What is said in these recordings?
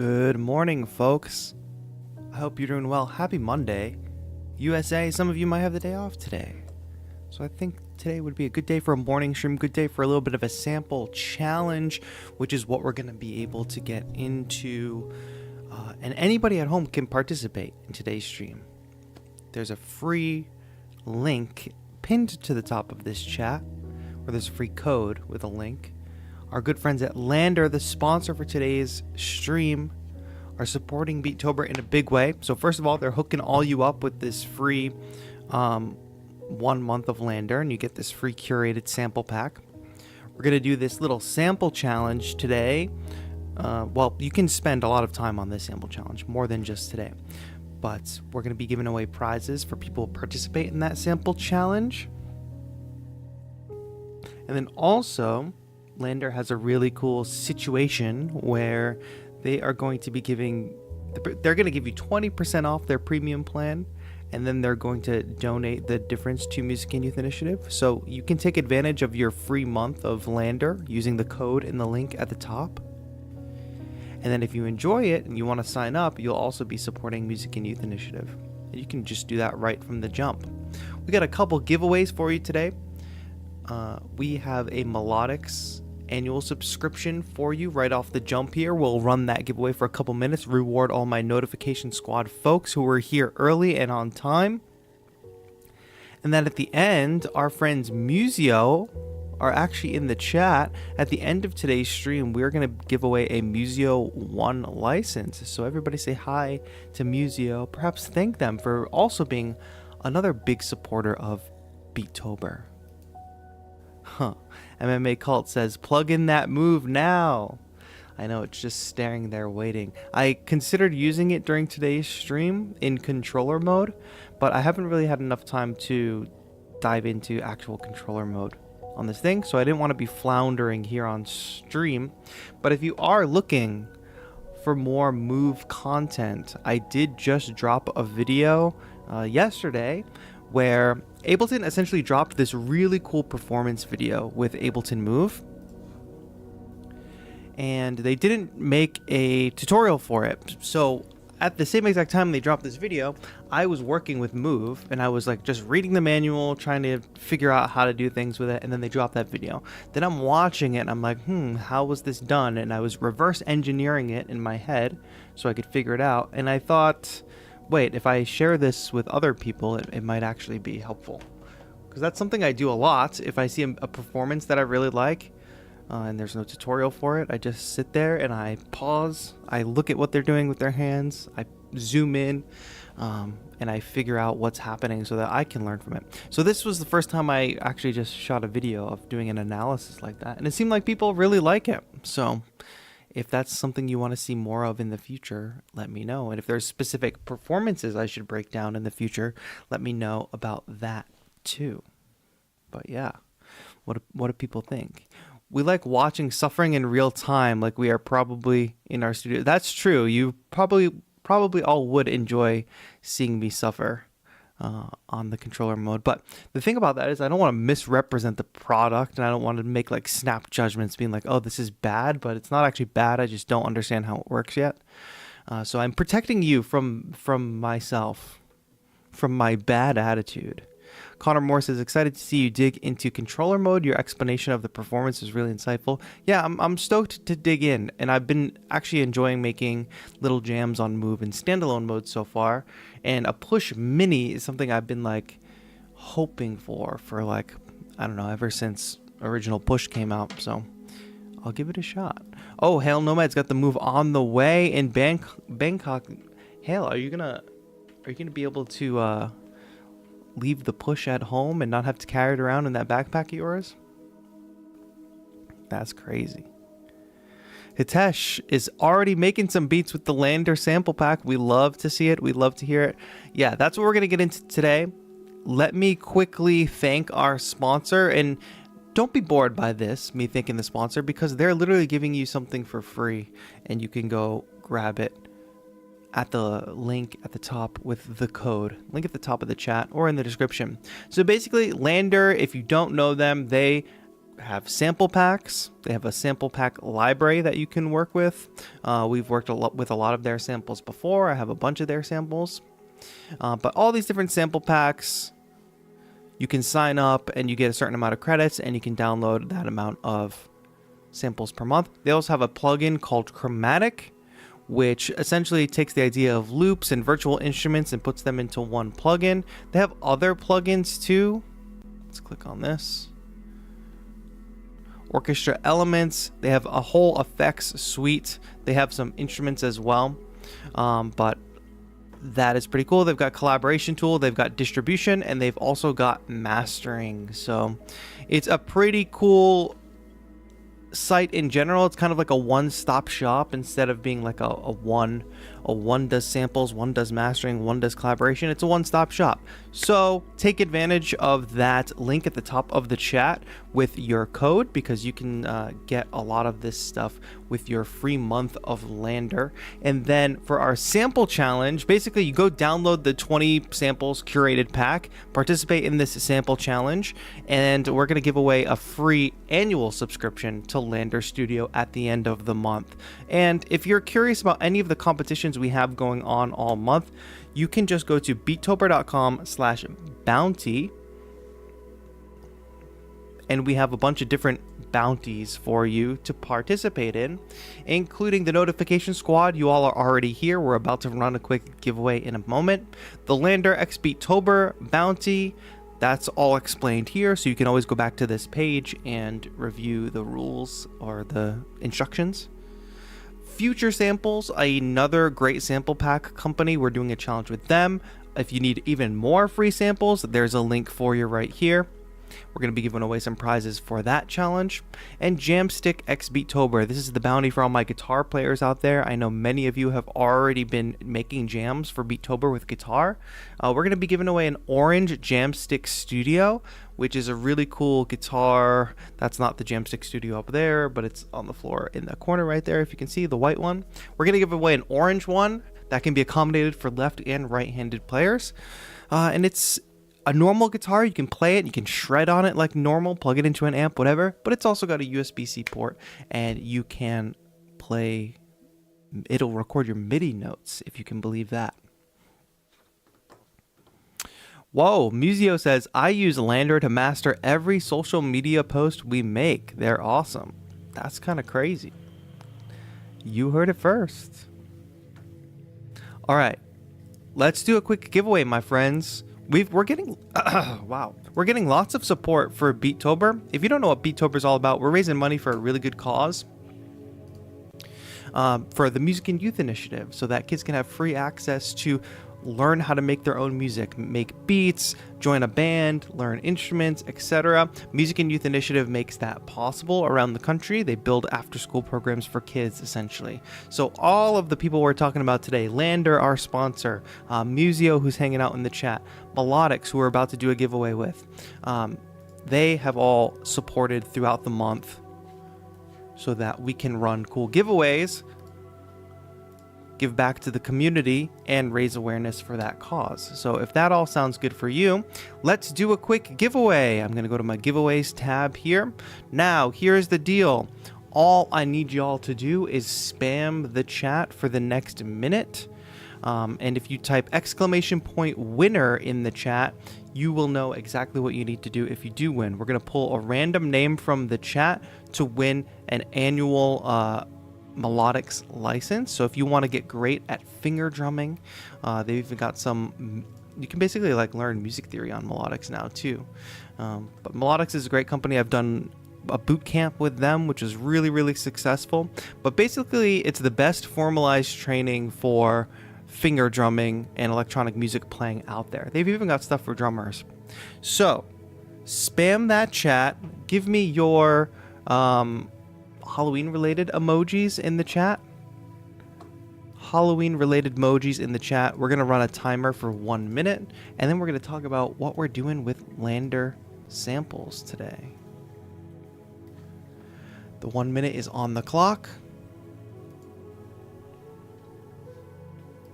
Good morning, folks. I hope you're doing well. Happy Monday. USA, some of you might have the day off today. So I think today would be a good day for a morning stream, good day for a little bit of a sample challenge, which is what we're going to be able to get into. And anybody at home can participate in today's stream. There's a free link pinned to the top of this chat, or there's a free code with a link. Our good friends at LANDR, the sponsor for today's stream, are supporting Beatober in a big way. So first of all, they're hooking all you up with this free 1 month of LANDR, and you get this free curated sample pack. We're going to do this little sample challenge today. Well, you can spend a lot of time on this sample challenge, more than just today. But we're going to be giving away prizes for people who participate in that sample challenge. And then also, LANDR has a really cool situation where they are going to be they're going to give you 20% off their premium plan, and then they're going to donate the difference to Music and Youth Initiative. So you can take advantage of your free month of LANDR using the code in the link at the top. And then if you enjoy it and you want to sign up, you'll also be supporting Music and Youth Initiative. And you can just do that right from the jump. We got a couple giveaways for you today. We have a Melodics annual subscription for you right off the jump here. We'll run that giveaway for a couple minutes, reward all my Notification Squad folks who were here early and on time. And then at the end, our friends Museo are actually in the chat. At the end of today's stream, we're going to give away a Museo 1 license. So everybody say hi to Museo. Perhaps thank them for also being another big supporter of Beatober. MMA Cult says, plug in that move now. I know, it's just staring there waiting. I considered using it during today's stream in controller mode, but I haven't really had enough time to dive into actual controller mode on this thing, so I didn't want to be floundering here on stream. But if you are looking for more move content, I did just drop a video yesterday where Ableton essentially dropped this really cool performance video with Ableton Move, and they didn't make a tutorial for it. So at the same exact time they dropped this video, I was working with Move, and I was like just reading the manual, trying to figure out how to do things with it, and then they dropped that video. Then I'm watching it and I'm like, how was this done? And I was reverse engineering it in my head so I could figure it out, and I thought, wait, if I share this with other people, it might actually be helpful. Because that's something I do a lot. If I see a performance that I really like, and there's no tutorial for it, I just sit there and I pause, I look at what they're doing with their hands, I zoom in, and I figure out what's happening so that I can learn from it. So this was the first time I actually just shot a video of doing an analysis like that, and it seemed like people really like it. So if that's something you want to see more of in the future, let me know. And if there's specific performances I should break down in the future, let me know about that too. But yeah, what do people think? We like watching suffering in real time, like we are probably in our studio. That's true. You probably all would enjoy seeing me suffer on the controller mode. But the thing about that is I don't want to misrepresent the product, and I don't want to make like snap judgments being like, oh, this is bad, but it's not actually bad. I just don't understand how it works yet. So I'm protecting you from myself, from my bad attitude. Connor Moore says, excited to see you dig into controller mode. Your explanation of the performance is really insightful. Yeah, I'm stoked to dig in, and I've been actually enjoying making little jams on Move in standalone mode so far. And a push mini is something I've been like hoping for like, I don't know, ever since original push came out. So I'll give it a shot. Oh, Hail Nomad's got the Move on the way in Bangkok. Hail, are you gonna be able to leave the push at home and not have to carry it around in that backpack of yours? That's crazy. Hitesh is already making some beats with the LANDR sample pack. We love to see it. We love to hear it. Yeah, that's what we're going to get into today. Let me quickly thank our sponsor, and don't be bored by this, me thanking the sponsor, because they're literally giving you something for free, and you can go grab it at the link at the top with the code. Link at the top of the chat or in the description. So basically, LANDR, if you don't know them, they have sample packs. They have a sample pack library that you can work with. We've worked with a lot of their samples before. I have a bunch of their samples. But all these different sample packs, you can sign up and you get a certain amount of credits and you can download that amount of samples per month. They also have a plugin called Chromatic, which essentially takes the idea of loops and virtual instruments and puts them into one plugin. They have other plugins too. Let's click on this. Orchestra Elements. They have a whole effects suite. They have some instruments as well. But that is pretty cool. They've got collaboration tool, they've got distribution, and they've also got mastering. So it's a pretty cool site in general. It's kind of like a one-stop shop instead of being like a one does samples, one does mastering, one does collaboration. It's a one-stop shop. So take advantage of that link at the top of the chat with your code, because you can get a lot of this stuff with your free month of LANDR. And then for our sample challenge, basically you go download the 20 samples curated pack, participate in this sample challenge, and we're going to give away a free annual subscription to LANDR Studio at the end of the month. And if you're curious about any of the competitions we have going on all month, you can just go to beatober.com/bounty, and we have a bunch of different bounties for you to participate in, including the notification squad. You all are already here. We're about to run a quick giveaway in a moment. The LANDR X Beatober Bounty, that's all explained here, so you can always go back to this page and review the rules or the instructions. Future Samples, another great sample pack company. We're doing a challenge with them. If you need even more free samples, there's a link for you right here. We're going to be giving away some prizes for that challenge. And Jamstick X Beatober. This is the bounty for all my guitar players out there. I know many of you have already been making jams for Beatober with guitar. We're going to be giving away an orange Jamstick Studio, which is a really cool guitar. That's not the Jamstick Studio up there, but it's on the floor in the corner right there, if you can see the white one. We're going to give away an orange one that can be accommodated for left and right-handed players. And it's a normal guitar. You can play it, you can shred on it like normal, plug it into an amp, whatever, but it's also got a USB-C port, and you can play, it'll record your MIDI notes, if you can believe that. Whoa, Musio says, I use LANDR to master every social media post we make. They're awesome. That's kind of crazy. You heard it first. All right, let's do a quick giveaway, my friends. We're getting wow, we're getting lots of support for Beatober. If you don't know what Beatober is all about, we're raising money for a really good cause, for the Music and Youth Initiative, so that kids can have free access to learn how to make their own music, make beats, join a band, learn instruments, etc. Music and Youth Initiative makes that possible around the country. They build after-school programs for kids, essentially. So all of the people we're talking about today, LANDR, our sponsor, Musio, who's hanging out in the chat, Melodics, who we're about to do a giveaway with, they have all supported throughout the month so that we can run cool giveaways, give back to the community, and raise awareness for that cause. So if that all sounds good for you, let's do a quick giveaway. I'm going to go to my giveaways tab here. Now, here's the deal. All I need y'all to do is spam the chat for the next minute. And if you type !winner in the chat, you will know exactly what you need to do if you do win. We're going to pull a random name from the chat to win an annual Melodics license. So if you want to get great at finger drumming, they've even got some, you can basically like learn music theory on Melodics now too. But Melodics is a great company. I've done a boot camp with them, which is really successful. But basically it's the best formalized training for finger drumming and electronic music playing out there. They've even got stuff for drummers. So spam that chat, give me your Halloween related emojis in the chat. Halloween related emojis in the chat. We're going to run a timer for 1 minute, and then we're going to talk about what we're doing with LANDR samples today. The 1 minute is on the clock.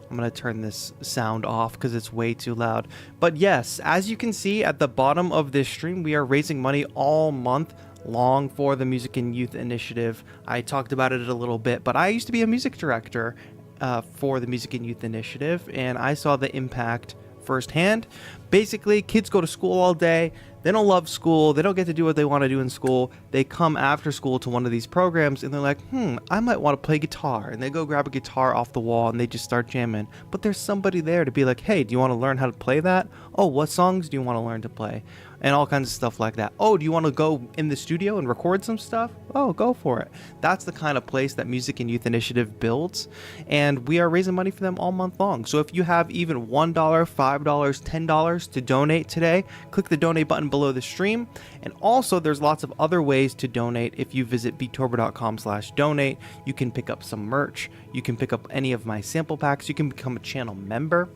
I'm going to turn this sound off because it's way too loud. But yes, as you can see at the bottom of this stream, we are raising money all month long for the Music and Youth Initiative. I talked about it a little bit, but I used to be a music director for the Music and Youth Initiative, and I saw the impact firsthand. Basically, kids go to school all day. They don't love school. They don't get to do what they want to do in school. They come after school to one of these programs and they're like, I might want to play guitar. And they go grab a guitar off the wall and they just start jamming. But there's somebody there to be like, hey, do you want to learn how to play that? Oh, what songs do you want to learn to play? And all kinds of stuff like that. Oh, do you want to go in the studio and record some stuff? Oh, go for it. That's the kind of place that Music and Youth Initiative builds. And we are raising money for them all month long. So if you have even $1, $5, $10 to donate today, click the donate button below the stream. And also there's lots of other ways to donate. If you visit beatober.com/donate, you can pick up some merch. You can pick up any of my sample packs. You can become a channel member.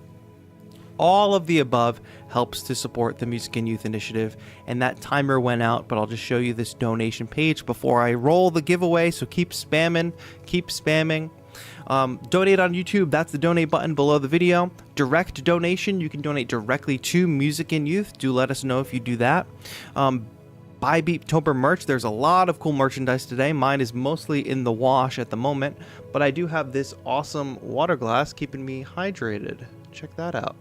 All of the above helps to support the Music and Youth Initiative, and that timer went out, but I'll just show you this donation page before I roll the giveaway, so keep spamming. Donate on YouTube, that's the donate button below the video. Direct donation, you can donate directly to Music and Youth. Do let us know if you do that. Buy Beatober merch. There's a lot of cool merchandise today. Mine is mostly in the wash at the moment, but I do have this awesome water glass keeping me hydrated. Check that out.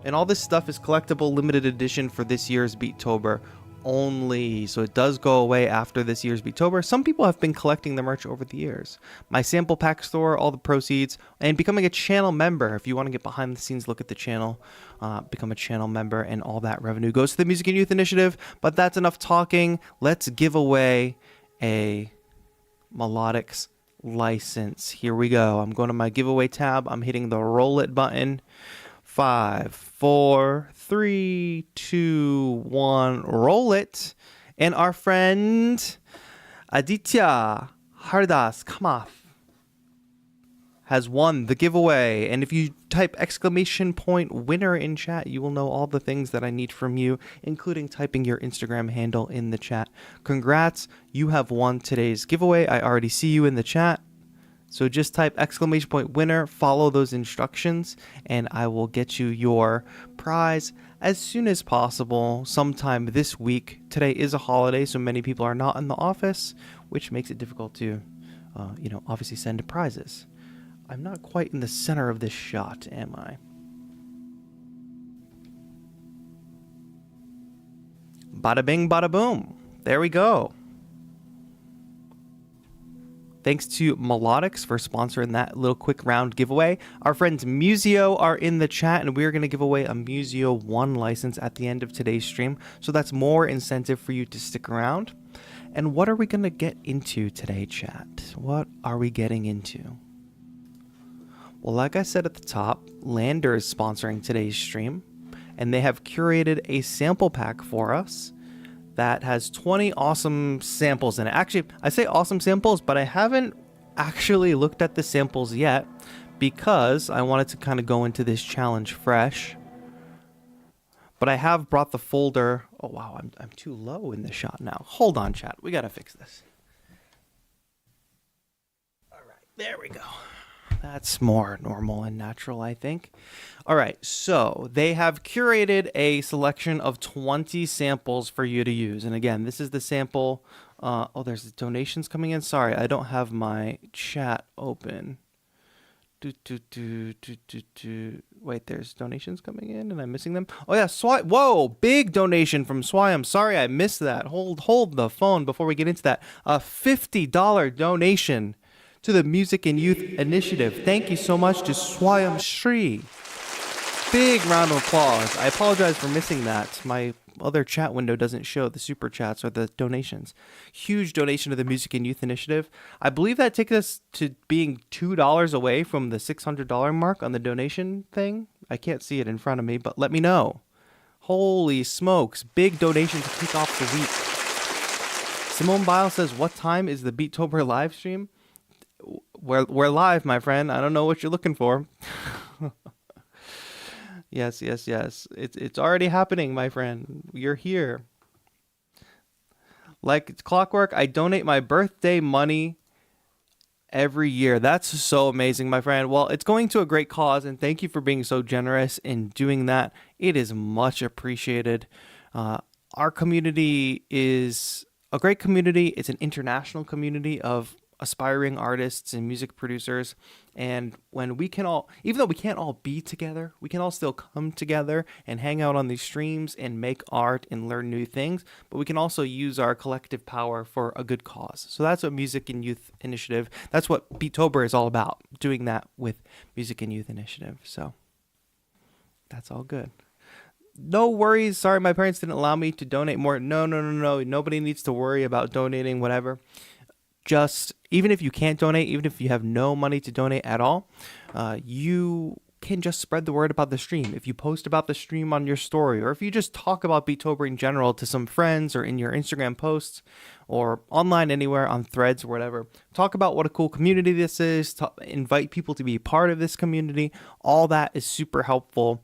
And all this stuff is collectible, limited edition for this year's Beatober only. So it does go away after this year's Beatober. Some people have been collecting the merch over the years. My sample pack store, all the proceeds, and becoming a channel member. If you want to get behind the scenes, look at the channel, become a channel member, and all that revenue goes to the Music and Youth Initiative. But that's enough talking. Let's give away a Melodics license. Here we go. I'm going to my giveaway tab. I'm hitting the roll it button. 5, 4, 3, 2, 1, roll it. And our friend Aditya Hardas Kamath has won the giveaway. And if you type !winner in chat, you will know all the things that I need from you, including typing your Instagram handle in the chat. Congrats, you have won today's giveaway. I already see you in the chat. So just type !winner, follow those instructions, and I will get you your prize as soon as possible, sometime this week. Today is a holiday, so many people are not in the office, which makes it difficult to, obviously send prizes. I'm not quite in the center of this shot, am I? Bada bing, bada boom. There we go. Thanks to Melodics for sponsoring that little quick round giveaway. Our friends Museo are in the chat, and we're going to give away a Museo 1 license at the end of today's stream. So that's more incentive for you to stick around. And what are we going to get into today, chat? What are we getting into? Well, like I said at the top, LANDR is sponsoring today's stream, and they have curated a sample pack for us that has 20 awesome samples in it. Actually, I say awesome samples, but I haven't actually looked at the samples yet because I wanted to kind of go into this challenge fresh. But I have brought the folder. Oh, wow, I'm too low in the shot now. Hold on, chat. We got to fix this. All right, there we go. That's more normal and natural, I think. All right, so they have curated a selection of 20 samples for you to use. And again, this is the sample. Oh, there's the donations coming in. Sorry, I don't have my chat open. Wait, there's donations coming in and I'm missing them. Oh yeah, whoa, big donation from Swayam. Sorry, I missed that. Hold the phone before we get into that. A $50 donation to the Music and Youth Initiative. Thank you so much to Swayam Shri. Big round of applause. I apologize for missing that. My other chat window doesn't show the super chats or the donations. Huge donation to the Music and Youth Initiative. I believe that takes us to being $2 away from the $600 mark on the donation thing. I can't see it in front of me, but let me know. Holy smokes. Big donation to kick off the week. Simone Bile says, what time is the Beatober live stream? We're live, my friend. I don't know what you're looking for. Yes. It's already happening, my friend. You're here. Like it's clockwork, I donate my birthday money every year. That's so amazing, my friend. Well, it's going to a great cause, and thank you for being so generous in doing that. It is much appreciated. our community is a great community. It's an international community of aspiring artists and music producers. And when we can all, even though we can't all be together, we can all still come together and hang out on these streams and make art and learn new things. But we can also use our collective power for a good cause. So that's what Music and Youth Initiative, that's what Beatober is all about, doing that with Music and Youth Initiative. So that's all good. No worries. Sorry, my parents didn't allow me to donate more. No. Nobody needs to worry about donating whatever. Just, even if you can't donate, even if you have no money to donate at all, you can just spread the word about the stream. If you post about the stream on your story, or if you just talk about Beatober in general to some friends or in your Instagram posts or online anywhere on threads or whatever, talk about what a cool community this is, invite people to be part of this community. All that is super helpful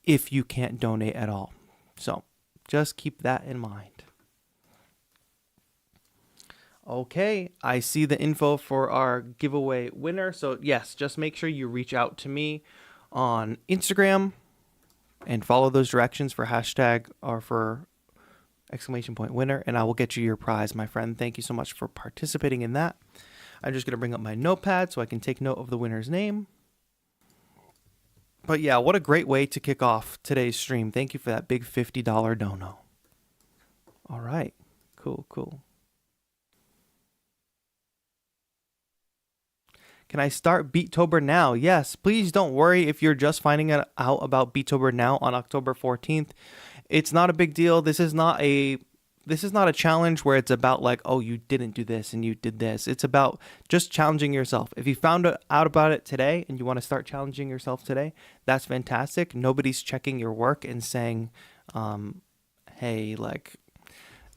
if you can't donate at all. So just keep that in mind. Okay, I see the info for our giveaway winner. So yes, just make sure you reach out to me on Instagram and follow those directions for hashtag or for !winner, and I will get you your prize, my friend. Thank you so much for participating in that. I'm just going to bring up my notepad so I can take note of the winner's name. But yeah, what a great way to kick off today's stream. Thank you for that big $50 dono. All right, cool. Can I start Beatober now? Yes, please don't worry if you're just finding out about Beatober now on October 14th. It's not a big deal. This is not a challenge where it's about like, oh, you didn't do this and you did this. It's about just challenging yourself. If you found out about it today and you want to start challenging yourself today, that's fantastic. Nobody's checking your work and saying, hey, like,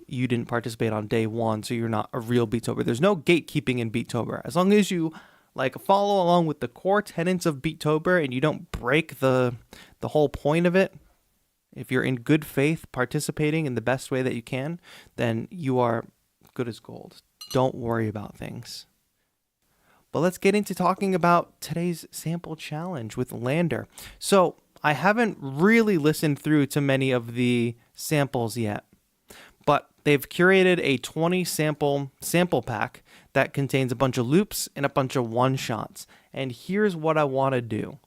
you didn't participate on day one, so you're not a real Beatober. There's no gatekeeping in Beatober. As long as you like follow along with the core tenets of Beatober and you don't break the whole point of it, if you're in good faith participating in the best way that you can, then you are good as gold. Don't worry about things. But let's get into talking about today's sample challenge with LANDR. So I haven't really listened through to many of the samples yet, but they've curated a 20 sample pack that contains a bunch of loops and a bunch of one-shots. And here's what I want to do.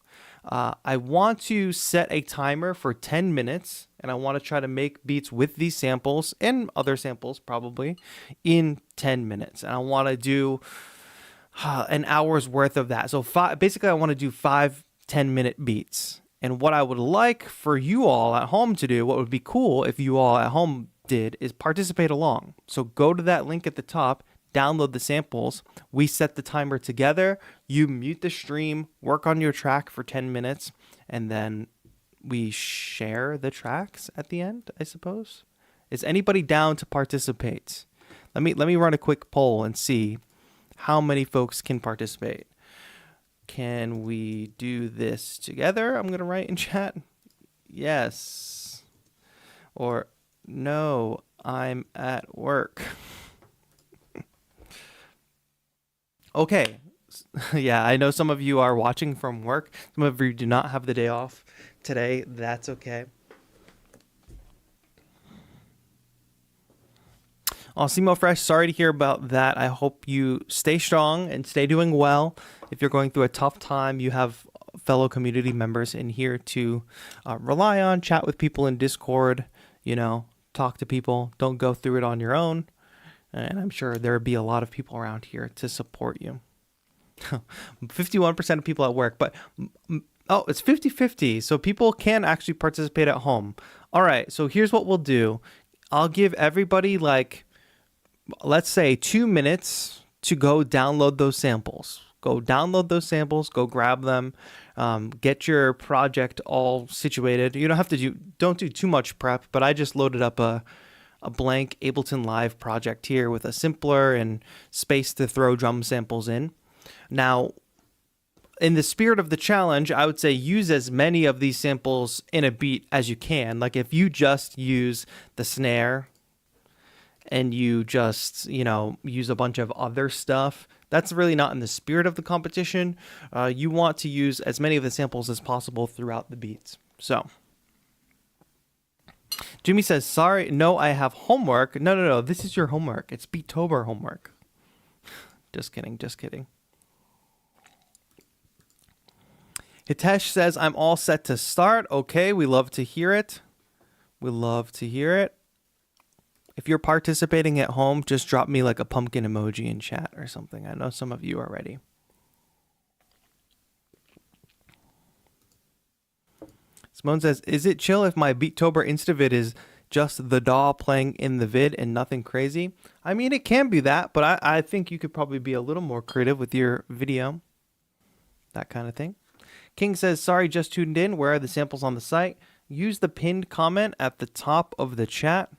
I want to set a timer for 10 minutes, and I want to try to make beats with these samples and other samples probably in 10 minutes. And I want to do an hour's worth of that. So basically I want to do 5 10-minute beats. And what I would like for you all at home to do, what would be cool if you all at home did, is participate along. So go to that link at the top, download the samples, we set the timer together, you mute the stream, work on your track for 10 minutes, and then we share the tracks at the end, I suppose. Is anybody down to participate? Let me run a quick poll and see how many folks can participate. Can we do this together? I'm going to write in chat. Yes. Or no, I'm at work. Okay. Yeah, I know some of you are watching from work. Some of you do not have the day off today. That's okay. Simo Fresh, sorry to hear about that. I hope you stay strong and stay doing well. If you're going through a tough time, you have fellow community members in here to rely on, chat with people in Discord, talk to people. Don't go through it on your own. And I'm sure there'll be a lot of people around here to support you. 51% of people at work, but it's 50-50. So people can actually participate at home. All right, so here's what we'll do. I'll give everybody let's say 2 minutes to go download those samples. Go download those samples, go grab them, get your project all situated. You don't do too much prep, but I just loaded up a blank Ableton Live project here with a simpler and space to throw drum samples in. Now, in the spirit of the challenge, I would say use as many of these samples in a beat as you can. Like if you just use the snare and you just, use a bunch of other stuff, that's really not in the spirit of the competition. You want to use as many of the samples as possible throughout the beats. So Jimmy says, sorry, no, I have homework. No, this is your homework. It's Beatober homework. Just kidding, just kidding. Hitesh says, I'm all set to start. Okay, we love to hear it. We love to hear it. If you're participating at home, just drop me like a pumpkin emoji in chat or something. I know some of you are ready. Simone says, is it chill if my Beatober Instavid is just the DAW playing in the vid and nothing crazy? I mean, it can be that, but I think you could probably be a little more creative with your video. That kind of thing. King says, sorry, just tuned in. Where are the samples on the site? Use the pinned comment at the top of the chat.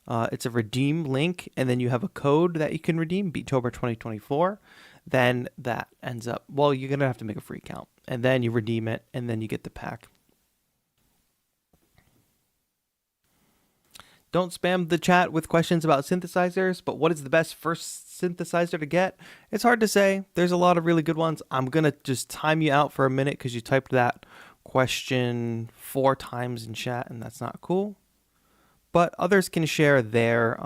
It's a redeem link, and then you have a code that you can redeem, Beatober 2024. Then that ends up, well, you're going to have to make a free account, and then you redeem it, and then you get the pack. Don't spam the chat with questions about synthesizers, but what is the best first synthesizer to get? It's hard to say. There's a lot of really good ones. I'm going to just time you out for a minute because you typed that question 4 times in chat, and that's not cool. But others can share their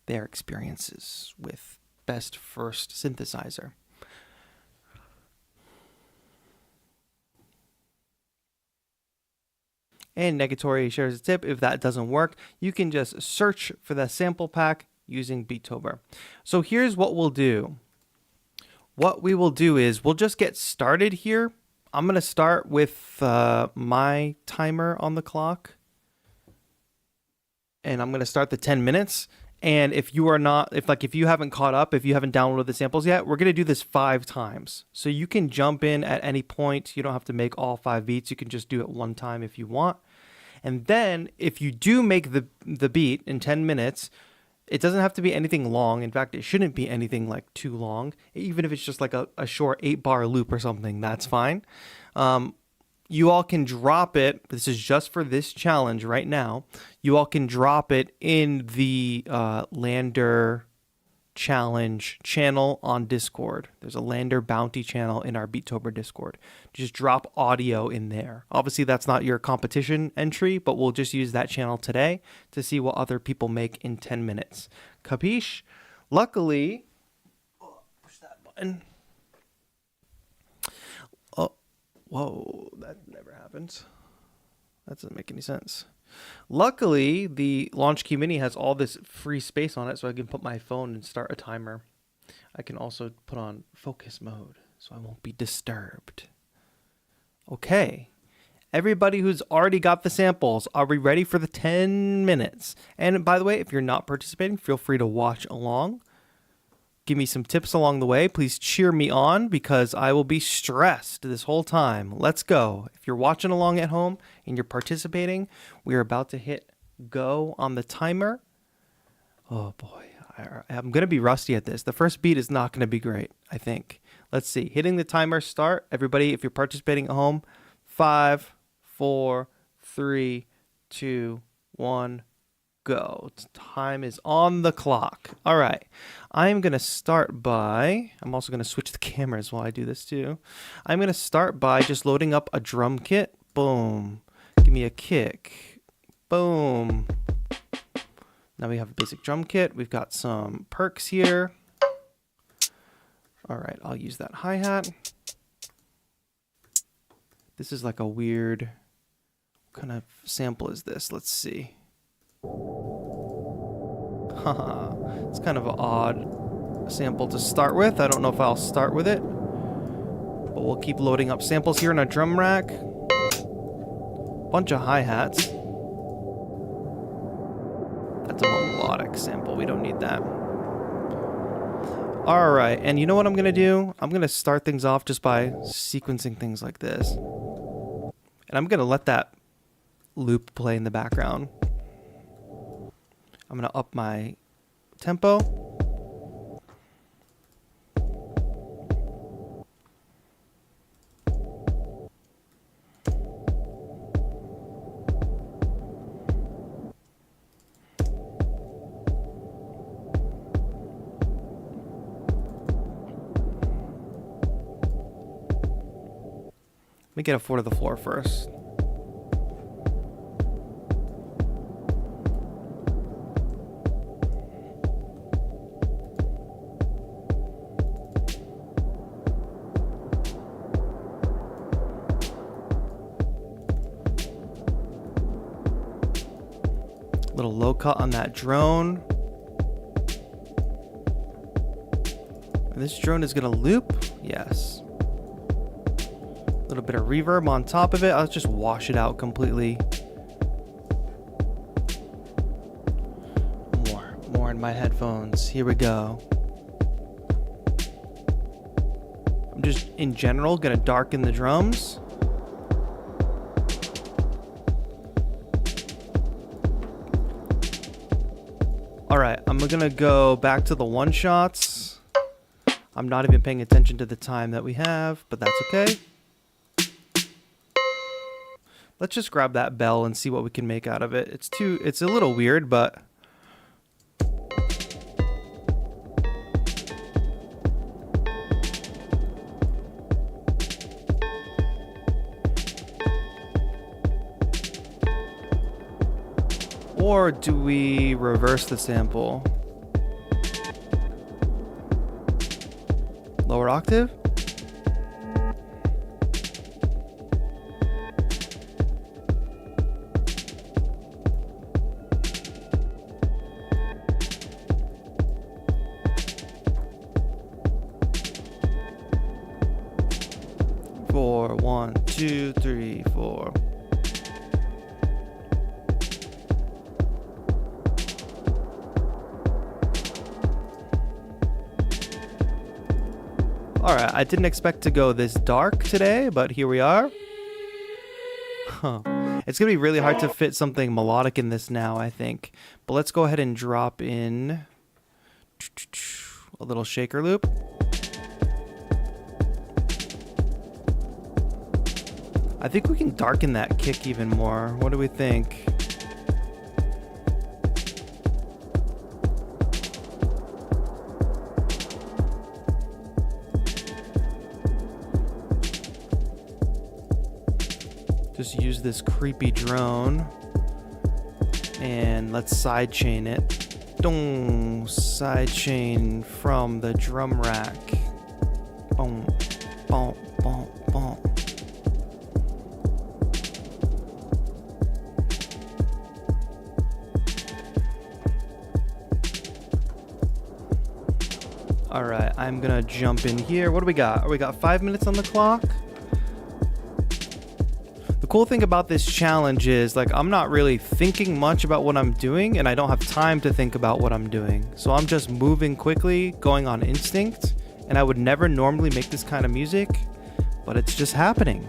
experiences with best first synthesizer. And Negatory shares a tip. If that doesn't work, you can just search for the sample pack using Beatober. So here's what we'll do. What we will do is we'll just get started here. I'm going to start with my timer on the clock. And I'm going to start the 10 minutes. And if you are not, if you haven't caught up, if you haven't downloaded the samples yet, we're going to do this 5 times. So you can jump in at any point. You don't have to make all 5 beats. You can just do it one time if you want. And then if you do make the beat in 10 minutes, it doesn't have to be anything long. In fact, it shouldn't be anything like too long. Even if it's just like a short 8-bar loop or something, that's fine. You all can drop it. This is just for this challenge right now. You all can drop it in the LANDR challenge channel on Discord. There's a LANDR Bounty channel in our Beatober Discord. Just drop audio in there. Obviously, that's not your competition entry, but we'll just use that channel today to see what other people make in 10 minutes. Capiche? Luckily, push that button. Whoa, that never happens. That doesn't make any sense. Luckily, the Launch Key Mini has all this free space on it, so I can put my phone and start a timer. I can also put on focus mode, so I won't be disturbed. Okay. Everybody who's already got the samples, are we ready for the 10 minutes? And by the way, if you're not participating, feel free to watch along. Give me some tips along the way. Please cheer me on because I will be stressed this whole time. Let's go. If you're watching along at home and you're participating, we are about to hit go on the timer. Oh boy, I'm going to be rusty at this. The first beat is not going to be great, I think. Let's see. Hitting the timer, start. Everybody, if you're participating at home, 5, 4, 3, 2, 1. Go. Time is on the clock. All right. I'm going to start by, I'm also going to switch the cameras while I do this too. I'm going to start by just loading up a drum kit. Boom. Give me a kick. Boom. Now we have a basic drum kit. We've got some perks here. All right. I'll use that hi-hat. This is like a weird, what kind of sample is this? Let's see. It's kind of an odd sample to start with. I don't know if I'll start with it, but we'll keep loading up samples here in our drum rack. Bunch of hi-hats. That's a melodic sample. We don't need that. All right, and you know what I'm gonna do? I'm gonna start things off just by sequencing things like this, and I'm gonna let that loop play in the background. I'm going to up my tempo. Let me get a 4 to the floor first. Little low cut on that drone. And this drone is gonna loop. Yes. A little bit of reverb on top of it. I'll just wash it out completely. More in my headphones. Here we go. I'm just, in general, gonna darken the drums. Alright, I'm gonna go back to the one-shots. I'm not even paying attention to the time that we have, but that's okay. Let's just grab that bell and see what we can make out of it. It's a little weird, but... Or do we reverse the sample? Lower octave? Four, 1, 2, 3, 4. Alright, I didn't expect to go this dark today, but here we are. Huh. It's going to be really hard to fit something melodic in this now, I think. But let's go ahead and drop in a little shaker loop. I think we can darken that kick even more. What do we think? Just use this creepy drone and let's sidechain it. Dong, sidechain from the drum rack. Boom, boom, boom, boom. All right, I'm gonna jump in here. What do we got? We got 5 minutes on the clock. The cool thing about this challenge is, like, I'm not really thinking much about what I'm doing, and I don't have time to think about what I'm doing. So I'm just moving quickly, going on instinct, and I would never normally make this kind of music, but it's just happening.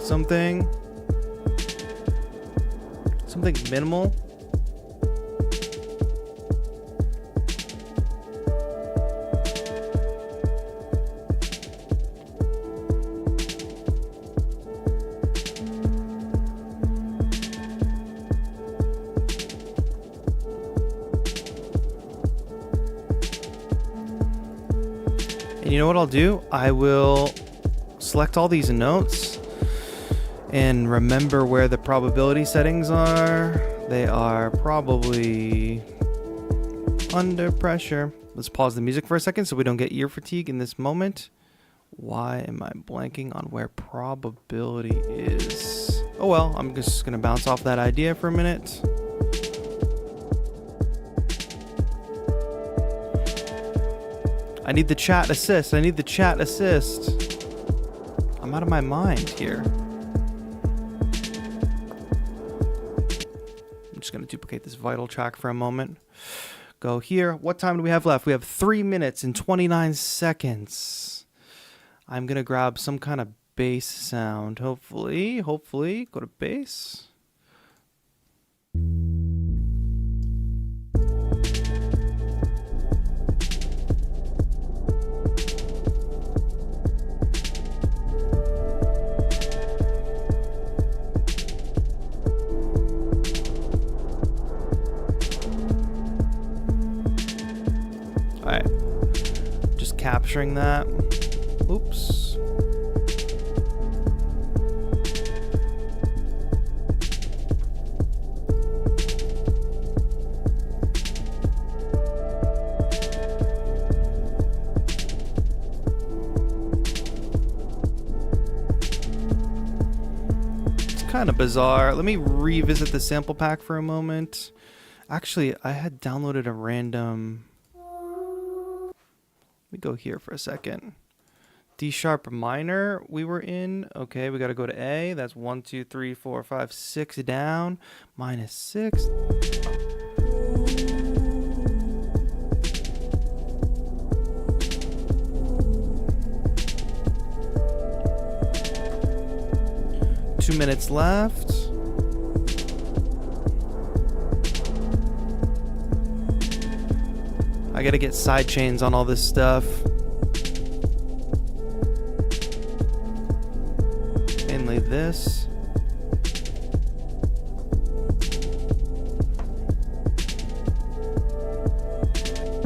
Record something minimal. And you know what I'll do? I will select all these notes and remember where the probability settings are. They are probably under pressure. Let's pause the music for a second so we don't get ear fatigue in this moment. Why am I blanking on where probability is? Oh well, I'm just gonna bounce off that idea for a minute. I need the chat assist. I need the chat assist. I'm out of my mind here. I'm just going to duplicate this vital track for a moment. Go here. What time do we have left? We have 3 minutes and 29 seconds. I'm going to grab some kind of bass sound. Hopefully. Go to bass. capturing that. Oops. Kind of bizarre. Let me revisit the sample pack for a moment. Actually, I had downloaded a random. Let me go here for a second. D sharp minor we were in. Okay, we got to go to A. That's 1, 2, 3, 4, 5, 6 down. -6. Two minutes left. I gotta get side chains on all this stuff. Mainly this.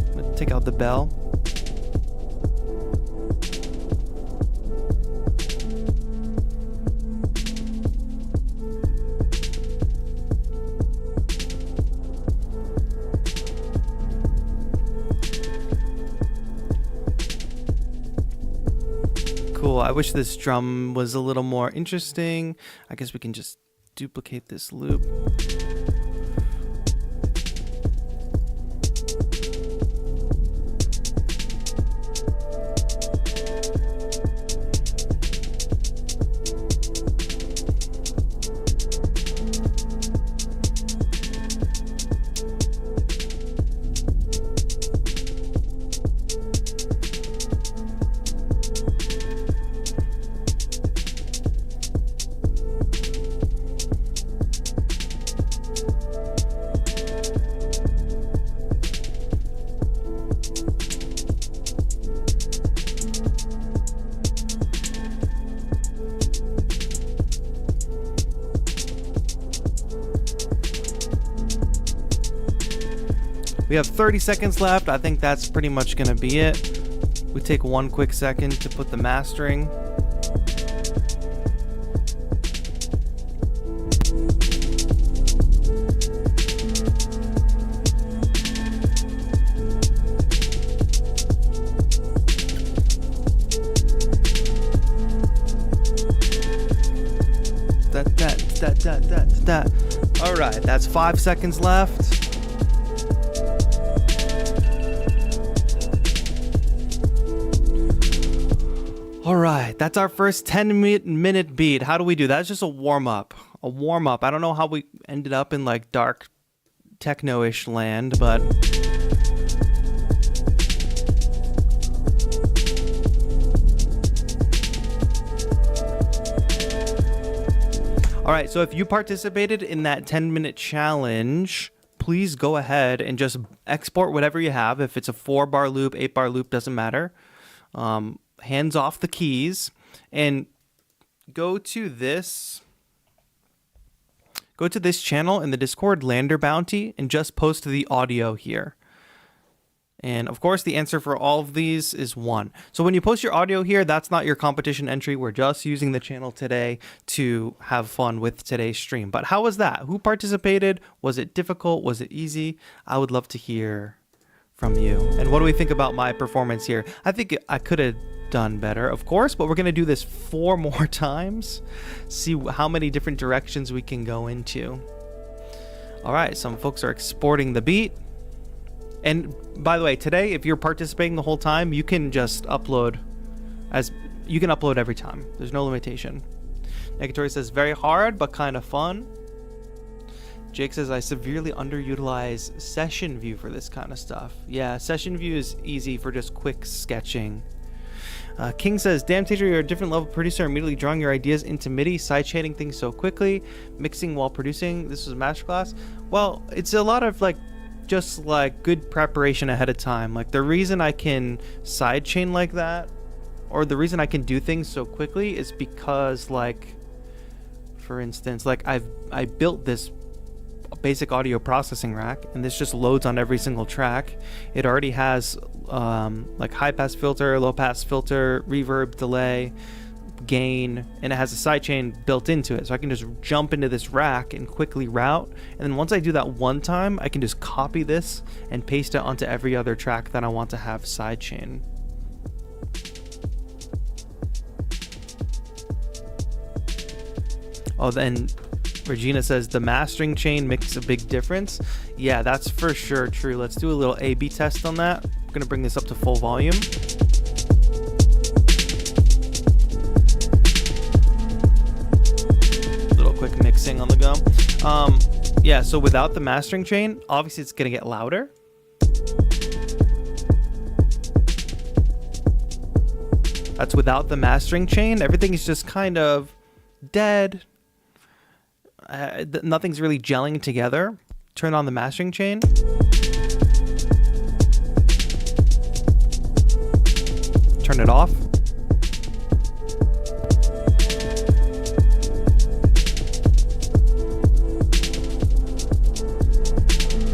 I'm gonna take out the bell. Cool. I wish this drum was a little more interesting. I guess we can just duplicate this loop. We have 30 seconds left. I think that's pretty much going to be it. We take one quick second to put the mastering. All right, that's 5 seconds left. All right, that's our first 10-minute beat. How do we do that? It's just a warm-up. A warm-up. I don't know how we ended up in like dark techno-ish land, but all right, so if you participated in that 10-minute challenge, please go ahead and just export whatever you have. If it's a 4-bar loop, 8-bar loop, doesn't matter. Hands off the keys and go to this channel in the Discord, LANDR Bounty, and just post the audio here. And of course, the answer for all of these is 1. So when you post your audio here, that's not your competition entry. We're just using the channel today to have fun with today's stream. But how was that? Who participated? Was it difficult? Was it easy? I would love to hear from you. And what do we think about my performance here? I think I could have done better, of course, but we're going to do this 4 more times. See how many different directions we can go into. All right, some folks are exporting the beat. And by the way, today, if you're participating the whole time, you can just upload every time. There's no limitation. Negatory says very hard, but kind of fun. Jake says, I severely underutilize session view for this kind of stuff. Yeah, session view is easy for just quick sketching. King says, damn TAETRO, you're a different level producer, immediately drawing your ideas into MIDI, sidechaining things so quickly, mixing while producing. This was a masterclass. Well, it's a lot of just good preparation ahead of time. Like the reason I can sidechain like that, or the reason I can do things so quickly is because for instance, I built this basic audio processing rack, and this just loads on every single track. It already has like high pass filter, low pass filter, reverb, delay, gain, and it has a sidechain built into it, so I can just jump into this rack and quickly route, and then once I do that one time, I can just copy this and paste it onto every other track that I want to have sidechain. Oh, then Regina says the mastering chain makes a big difference. Yeah, that's for sure true. Let's do a little A/B test on that. I'm gonna bring this up to full volume. Quick mixing on the go. Yeah, so without the mastering chain, obviously it's gonna get louder. That's without the mastering chain. Everything is just kind of dead. Nothing's really gelling together. Turn on the mastering chain. Turn it off.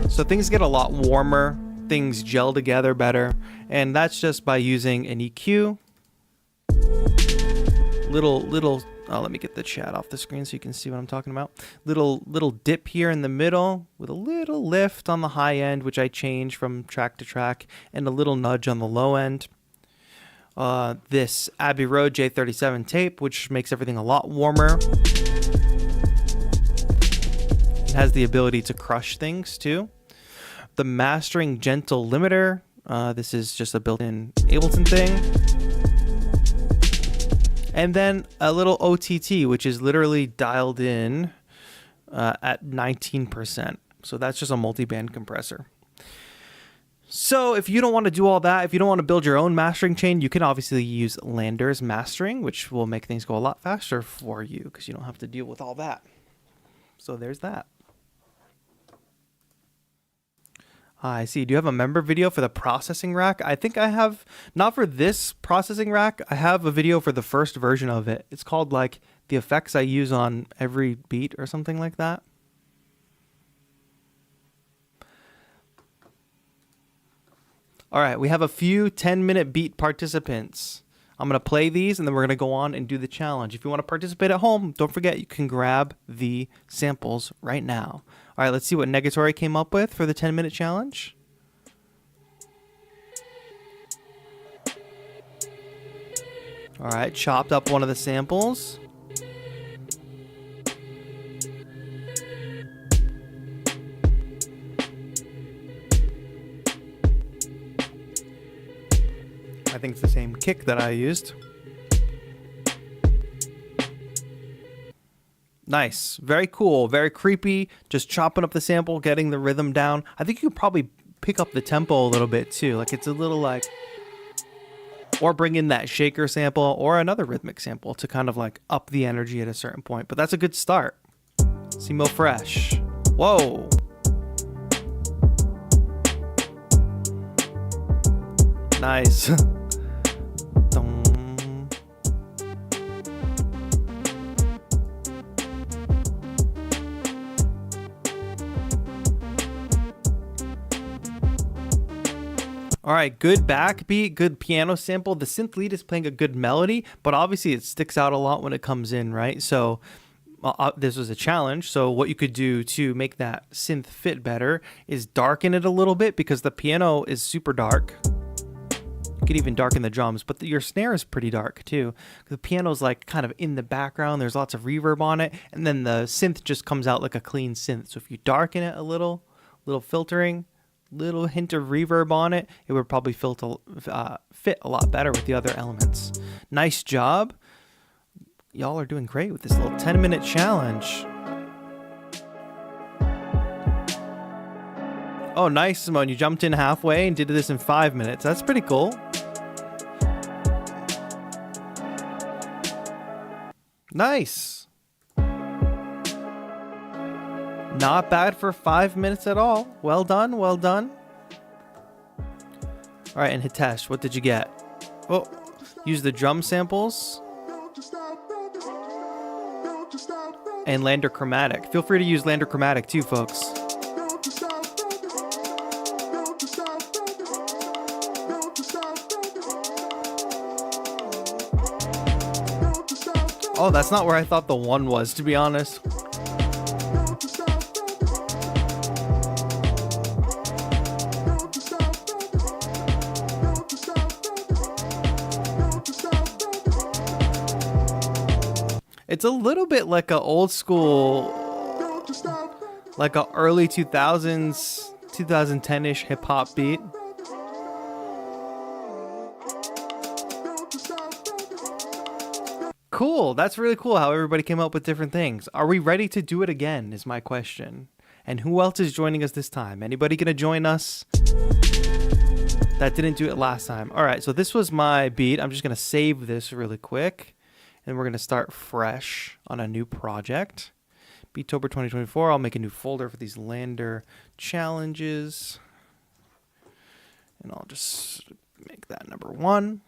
So things get a lot warmer, things gel together better, and that's just by using an EQ. Let me get the chat off the screen so you can see what I'm talking about. Little dip here in the middle with a little lift on the high end, which I change from track to track, and a little nudge on the low end. This Abbey Road J37 tape, which makes everything a lot warmer. It has the ability to crush things too. The mastering gentle limiter. This is just a built-in Ableton thing. And then a little OTT, which is literally dialed in at 19%. So that's just a multi-band compressor. So if you don't want to do all that, if you don't want to build your own mastering chain, you can obviously use LANDR's mastering, which will make things go a lot faster for you because you don't have to deal with all that. So there's that. I see. Do you have a member video for the processing rack? I think I have, not for this processing rack. I have a video for the first version of it. It's called like the effects I use on every beat or something like that. All right, we have a few 10-minute beat participants. I'm going to play these and then we're going to go on and do the challenge. If you want to participate at home, don't forget you can grab the samples right now. All right, let's see what Negatory came up with for the 10-minute challenge. All right, chopped up one of the samples. I think it's the same kick that I used. Nice. Very cool. Very creepy. Just chopping up the sample, getting the rhythm down. I think you could probably pick up the tempo a little bit too. Like it's a little like, or bring in that shaker sample or another rhythmic sample to kind of like up the energy at a certain point. But that's a good start. Simo Fresh. Whoa. Nice. All right, good backbeat, good piano sample. The synth lead is playing a good melody, but obviously it sticks out a lot when it comes in, right? So this was a challenge. So what you could do to make that synth fit better is darken it a little bit because the piano is super dark. You could even darken the drums, but your snare is pretty dark too. The piano's like kind of in the background. There's lots of reverb on it, and then the synth just comes out like a clean synth. So if you darken it a little filtering, little hint of reverb on it, it would probably fit a lot better with the other elements. Nice job. Y'all are doing great with this little 10-minute challenge. Oh, nice, Simone. You jumped in halfway and did this in 5 minutes. That's pretty cool. Nice. Not bad for 5 minutes at all. Well done, well done. All right, and Hitesh, what did you get? Oh, use the drum samples. and LANDR Chromatic. Feel free to use LANDR Chromatic too, folks. Oh, that's not where I thought the one was, to be honest. It's a little bit like a old school, like a early 2000s, 2010-ish hip hop beat. Cool. That's really cool how everybody came up with different things. Are we ready to do it again is my question. And who else is joining us this time? Anybody gonna join us that didn't do it last time? All right, so this was my beat. I'm just gonna save this really quick. And we're going to start fresh on a new project. Beatober 2024. I'll make a new folder for these LANDR challenges. And I'll just make that number 1.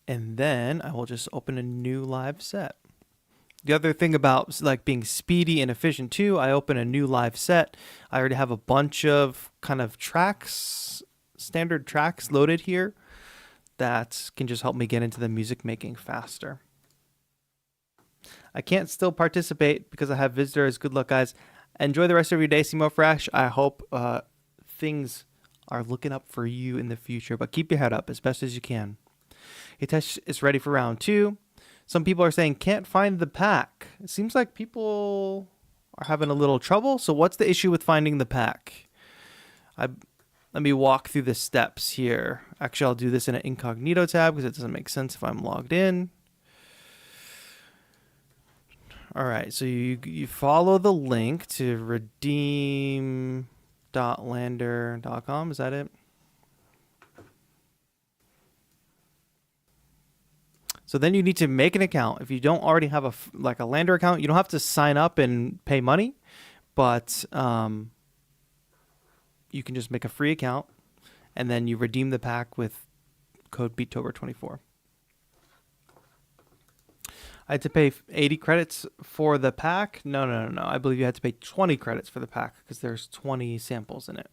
And then I will just open a new live set. The other thing about like being speedy and efficient too, I open a new live set. I already have a bunch of kind of tracks, standard tracks loaded here. That can just help me get into the music making faster. I can't still participate because I have visitors. Good luck, guys. Enjoy the rest of your day, Simo Fresh. I hope things are looking up for you in the future, but keep your head up as best as you can. Hitesh is ready for round 2. Some people are saying can't find the pack. It seems like people are having a little trouble. So what's the issue with finding the pack? Let me walk through the steps here. Actually, I'll do this in an incognito tab because it doesn't make sense if I'm logged in. All right, so you follow the link to redeem.landr.com. Is that it? So then you need to make an account. If you don't already have a LANDR account, you don't have to sign up and pay money, but you can just make a free account and then you redeem the pack with code Beatober24. I had to pay 80 credits for the pack. No. I believe you had to pay 20 credits for the pack because there's 20 samples in it.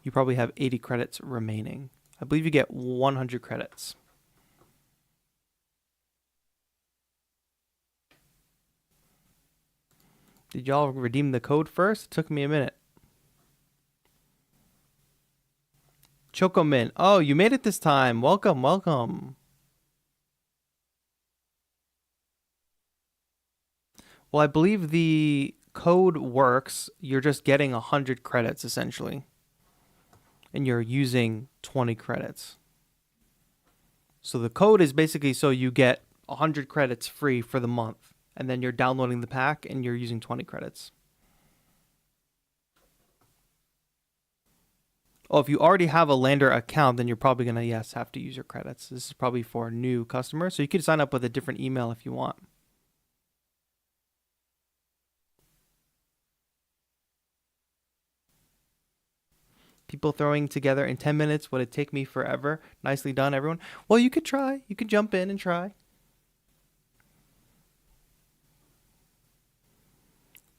You probably have 80 credits remaining. I believe you get 100 credits. Did y'all redeem the code first? It took me a minute. Chocomin. Oh, you made it this time. Welcome, welcome. Well, I believe the code works. You're just getting 100 credits, essentially. And you're using 20 credits. So the code is basically so you get 100 credits free for the month. And then you're downloading the pack and you're using 20 credits. Oh, if you already have a LANDR account, then you're probably going to, yes, have to use your credits. This is probably for new customers. So you could sign up with a different email if you want. People throwing together in 10 minutes. Would it take me forever? Nicely done, everyone. Well, you could try. You could jump in and try.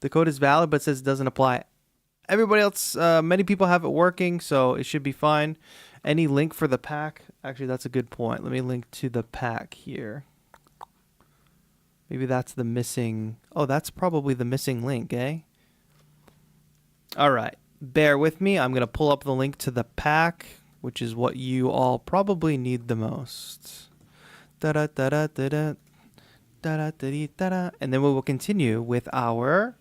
The code is valid, but says it doesn't apply. Everybody else, many people have it working, so it should be fine. Any link for the pack? Actually, that's a good point. Let me link to the pack here. Maybe that's the missing... Oh, that's probably the missing link, eh? All right. Bear with me. I'm going to pull up the link to the pack, which is what you all probably need the most. Da-da-da-da-da-da. Da-da-da-da-da. And then we will continue with our...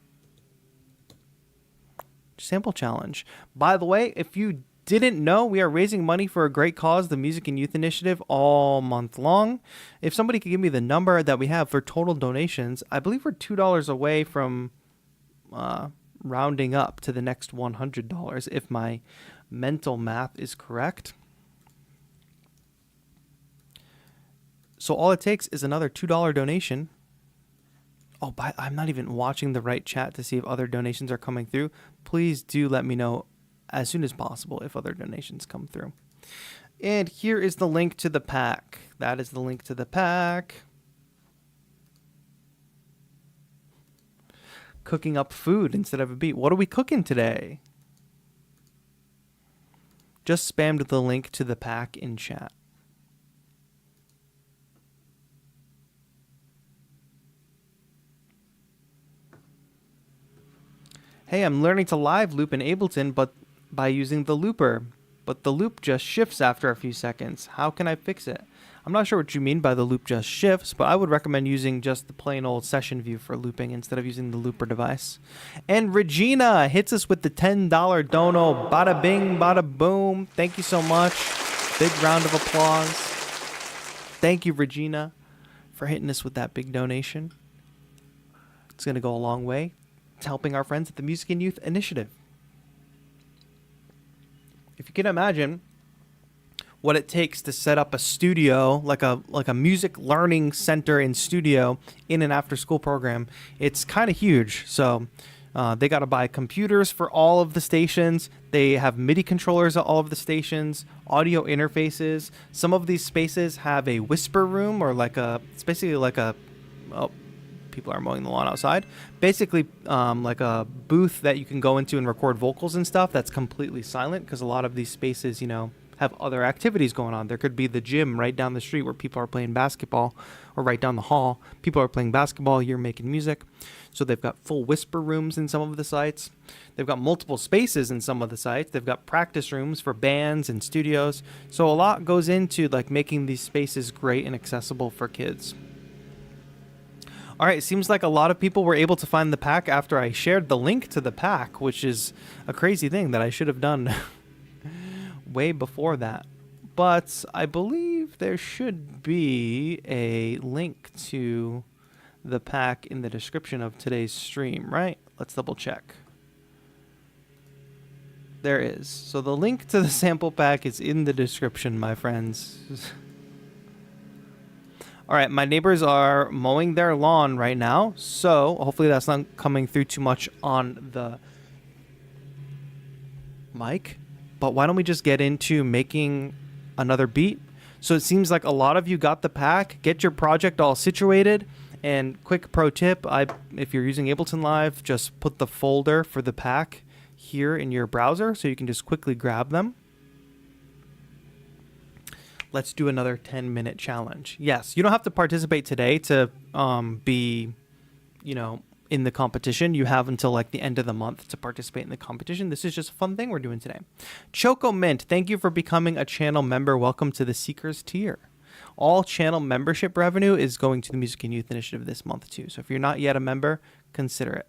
sample challenge. By the way, if you didn't know, we are raising money for a great cause, the Music and Youth Initiative, all month long. If somebody could give me the number that we have for total donations, I believe we're $2 away from rounding up to the next $100, if my mental math is correct. So all it takes is another $2 donation. Oh, I'm not even watching the right chat to see if other donations are coming through. Please do let me know as soon as possible if other donations come through. And here is the link to the pack. That is the link to the pack. cooking up food instead of a beat. What are we cooking today? Just spammed the link to the pack in chat. Hey, I'm learning to live loop in Ableton, but by using the looper. But the loop just shifts after a few seconds. How can I fix it? I'm not sure what you mean by the loop just shifts, but I would recommend using just the plain old session view for looping instead of using the looper device. And Regina hits us with the $10 dono. Bada bing, bada boom. Thank you so much. Big round of applause. Thank you, Regina, for hitting us with that big donation. It's going to go a long way. It's helping our friends at the Music and Youth Initiative. If you can imagine what it takes to set up a studio, like a music learning center and studio in an after-school program, it's kind of huge. So they got to buy computers for all of the stations. They have MIDI controllers at all of the stations, audio interfaces. Some of these spaces have a whisper room, or it's basically like a, oh, people are mowing the lawn outside. Basically like a booth that you can go into and record vocals and stuff that's completely silent, because a lot of these spaces, have other activities going on. There could be the gym right down the street where people are playing basketball, or right down the hall. People are playing basketball, you're making music. So they've got full whisper rooms in some of the sites. They've got multiple spaces in some of the sites. They've got practice rooms for bands and studios. So a lot goes into making these spaces great and accessible for kids. All right, it seems like a lot of people were able to find the pack after I shared the link to the pack, which is a crazy thing that I should have done way before that. But I believe there should be a link to the pack in the description of today's stream, right? Let's double check. There is. So the link to the sample pack is in the description, my friends. All right, my neighbors are mowing their lawn right now, so hopefully that's not coming through too much on the mic. But why don't we just get into making another beat? So it seems like a lot of you got the pack. Get your project all situated. And quick pro tip, if you're using Ableton Live, just put the folder for the pack here in your browser so you can just quickly grab them. Let's do another 10-minute challenge. Yes, you don't have to participate today to be, in the competition. You have until the end of the month to participate in the competition. This is just a fun thing we're doing today. Choco Mint, thank you for becoming a channel member. Welcome to the Seekers tier. All channel membership revenue is going to the Music and Youth Initiative this month too. So if you're not yet a member, consider it.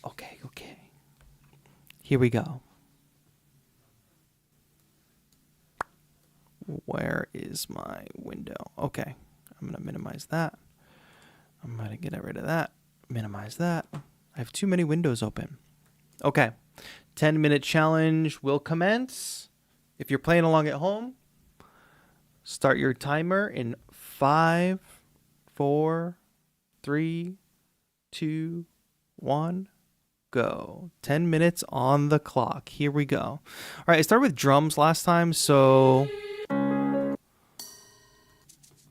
Okay. Here we go. Where is my window? Okay, I'm going to minimize that. I'm going to get rid of that. Minimize that. I have too many windows open. Okay, 10-minute challenge will commence. If you're playing along at home, start your timer in 5, 4, 3, 2, 1, go. 10 minutes on the clock. Here we go. All right, I started with drums last time, so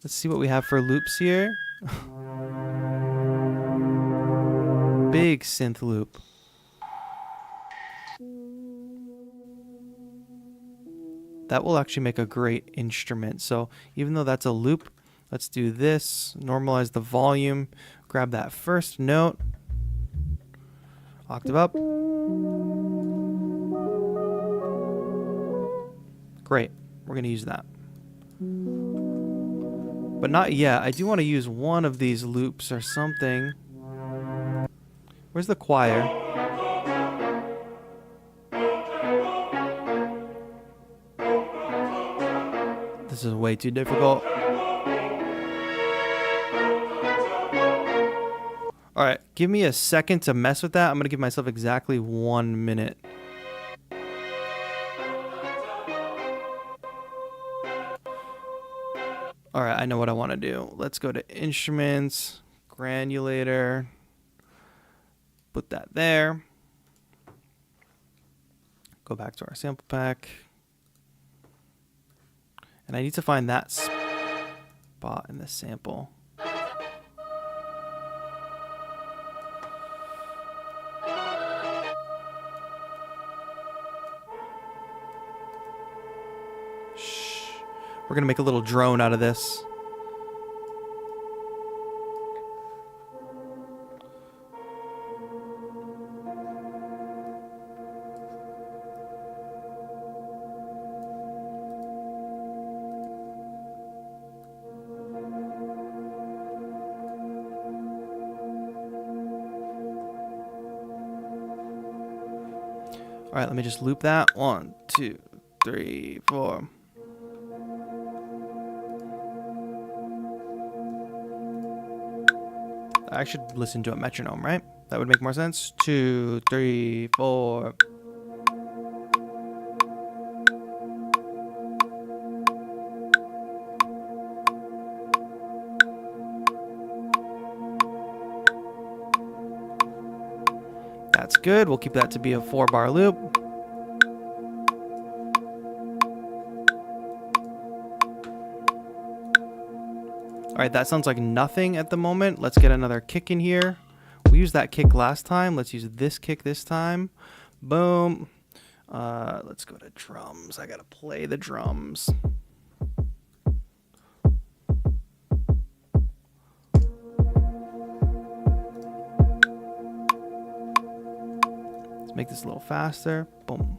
let's see what we have for loops here. Big synth loop. That will actually make a great instrument. So even though that's a loop, let's do this. Normalize the volume. Grab that first note. Octave up. Great. We're going to use that. But not yet. I do want to use one of these loops or something. Where's the choir? This is way too difficult. All right, give me a second to mess with that. I'm going to give myself exactly 1 minute. All right, I know what I want to do. Let's go to Instruments, Granulator. Put that there. Go back to our sample pack. And I need to find that spot in the sample. We're gonna make a little drone out of this. All right, let me just loop that. 1, 2, 3, 4. I should listen to a metronome, right? That would make more sense. 2, 3, 4. That's good. We'll keep that to be a 4-bar loop. All right, that sounds like nothing at the moment. Let's get another kick in here. We used that kick last time. Let's use this kick this time. Boom. Let's go to drums. I gotta play the drums. Let's make this a little faster. Boom.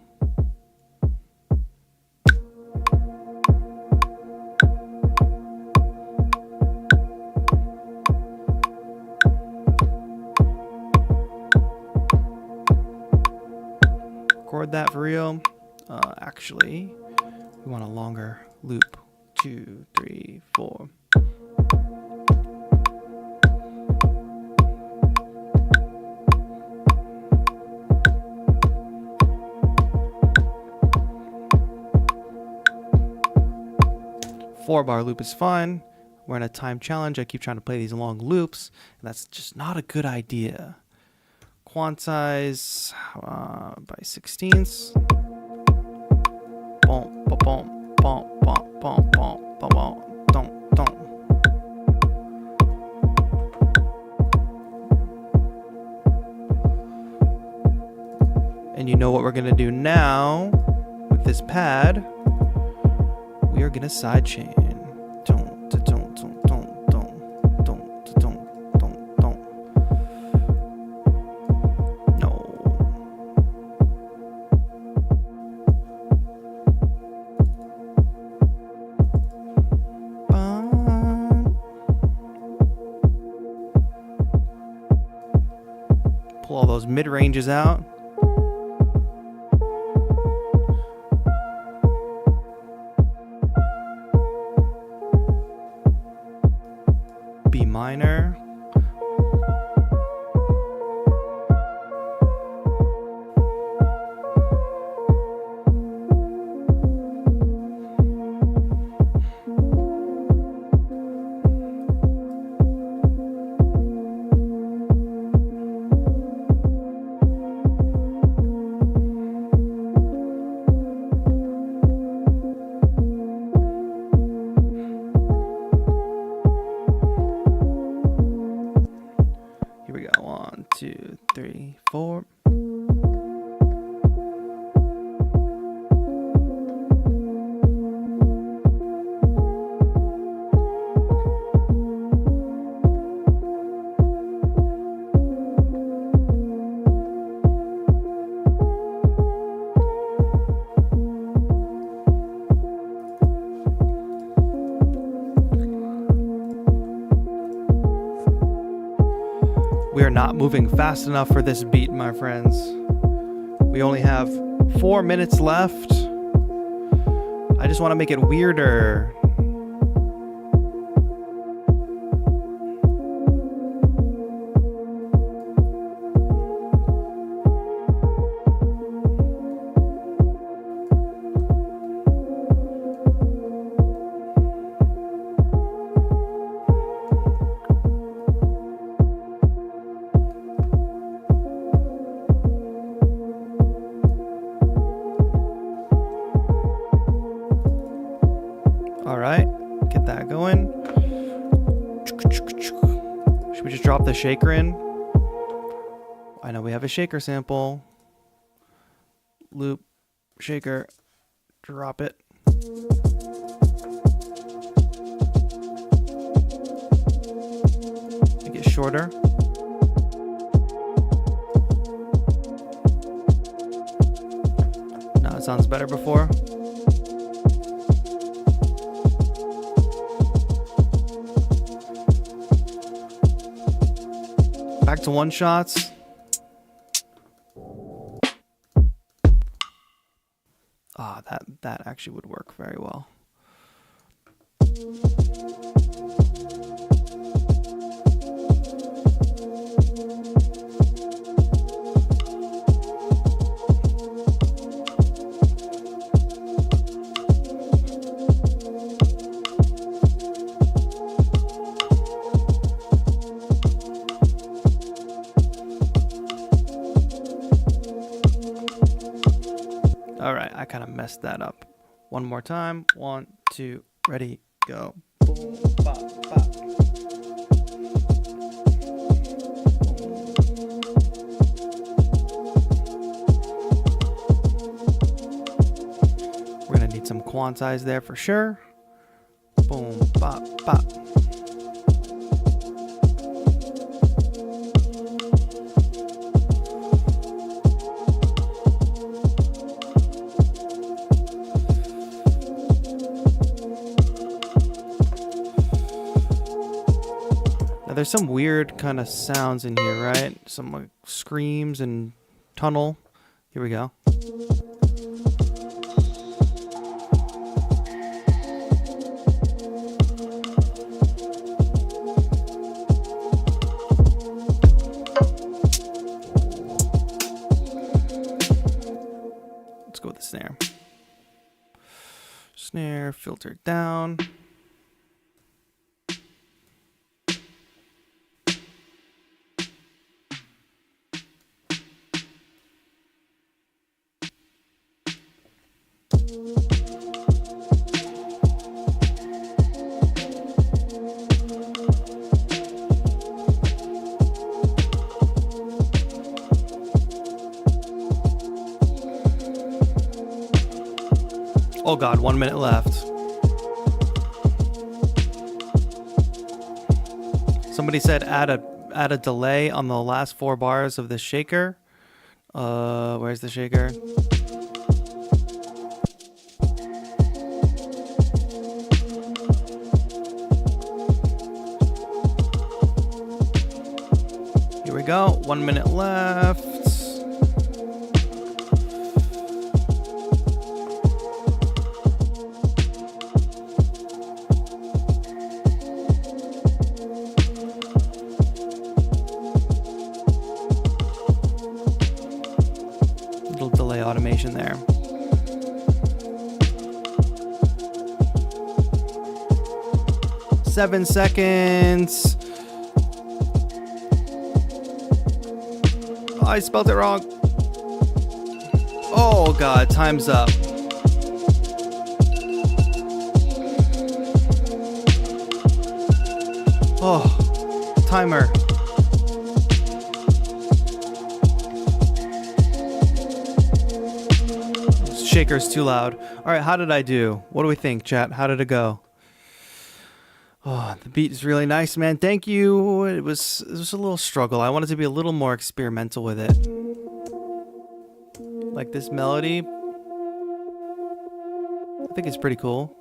Record that for real. Actually, we want a longer loop. 2, 3, 4. Four-bar loop is fine. We're in a time challenge. I keep trying to play these long loops, and that's just not a good idea. Quantize by 16ths. Boom, boom, boom, boom, boom, boom, boom, boom, boom, don't, don't. And you know what we're gonna do now with this pad? We are gonna sidechain. Don't, don't, don't, don't, don't, don't, don't, don't, don't. Pull all those mid-ranges out. B minor. Here we go. 1, 2, 3, 4. We are not moving fast enough for this beat, my friends. We only have 4 minutes left. I just want to make it weirder. All right, get that going. Should we just drop the shaker in? I know we have a shaker sample. Loop, shaker, drop it. shorter. Now it sounds better before. Back to one shots. Ah, that actually would work very well. All right, I kind of messed that up. One more time. 1, 2, ready, go. Boom, bop, bop. We're gonna need some quantize there for sure. Boom, bop, bop. There's some weird kind of sounds in here, right? Some like screams and tunnel. Here we go. Let's go with the snare. Snare filtered down. Oh God, 1 minute left. Somebody said add a delay on the last 4 bars of the shaker. Where's the shaker? Here we go. 1 minute left. Little delay automation there. Seven seconds. Oh, I spelled it wrong. Oh God, time's up. Oh, timer. Shaker's too loud. All right, how did I do? What do we think, chat? How did it go? Oh, the beat is really nice, man. Thank you. It was a little struggle. I wanted to be a little more experimental with it. Like this melody. I think it's pretty cool.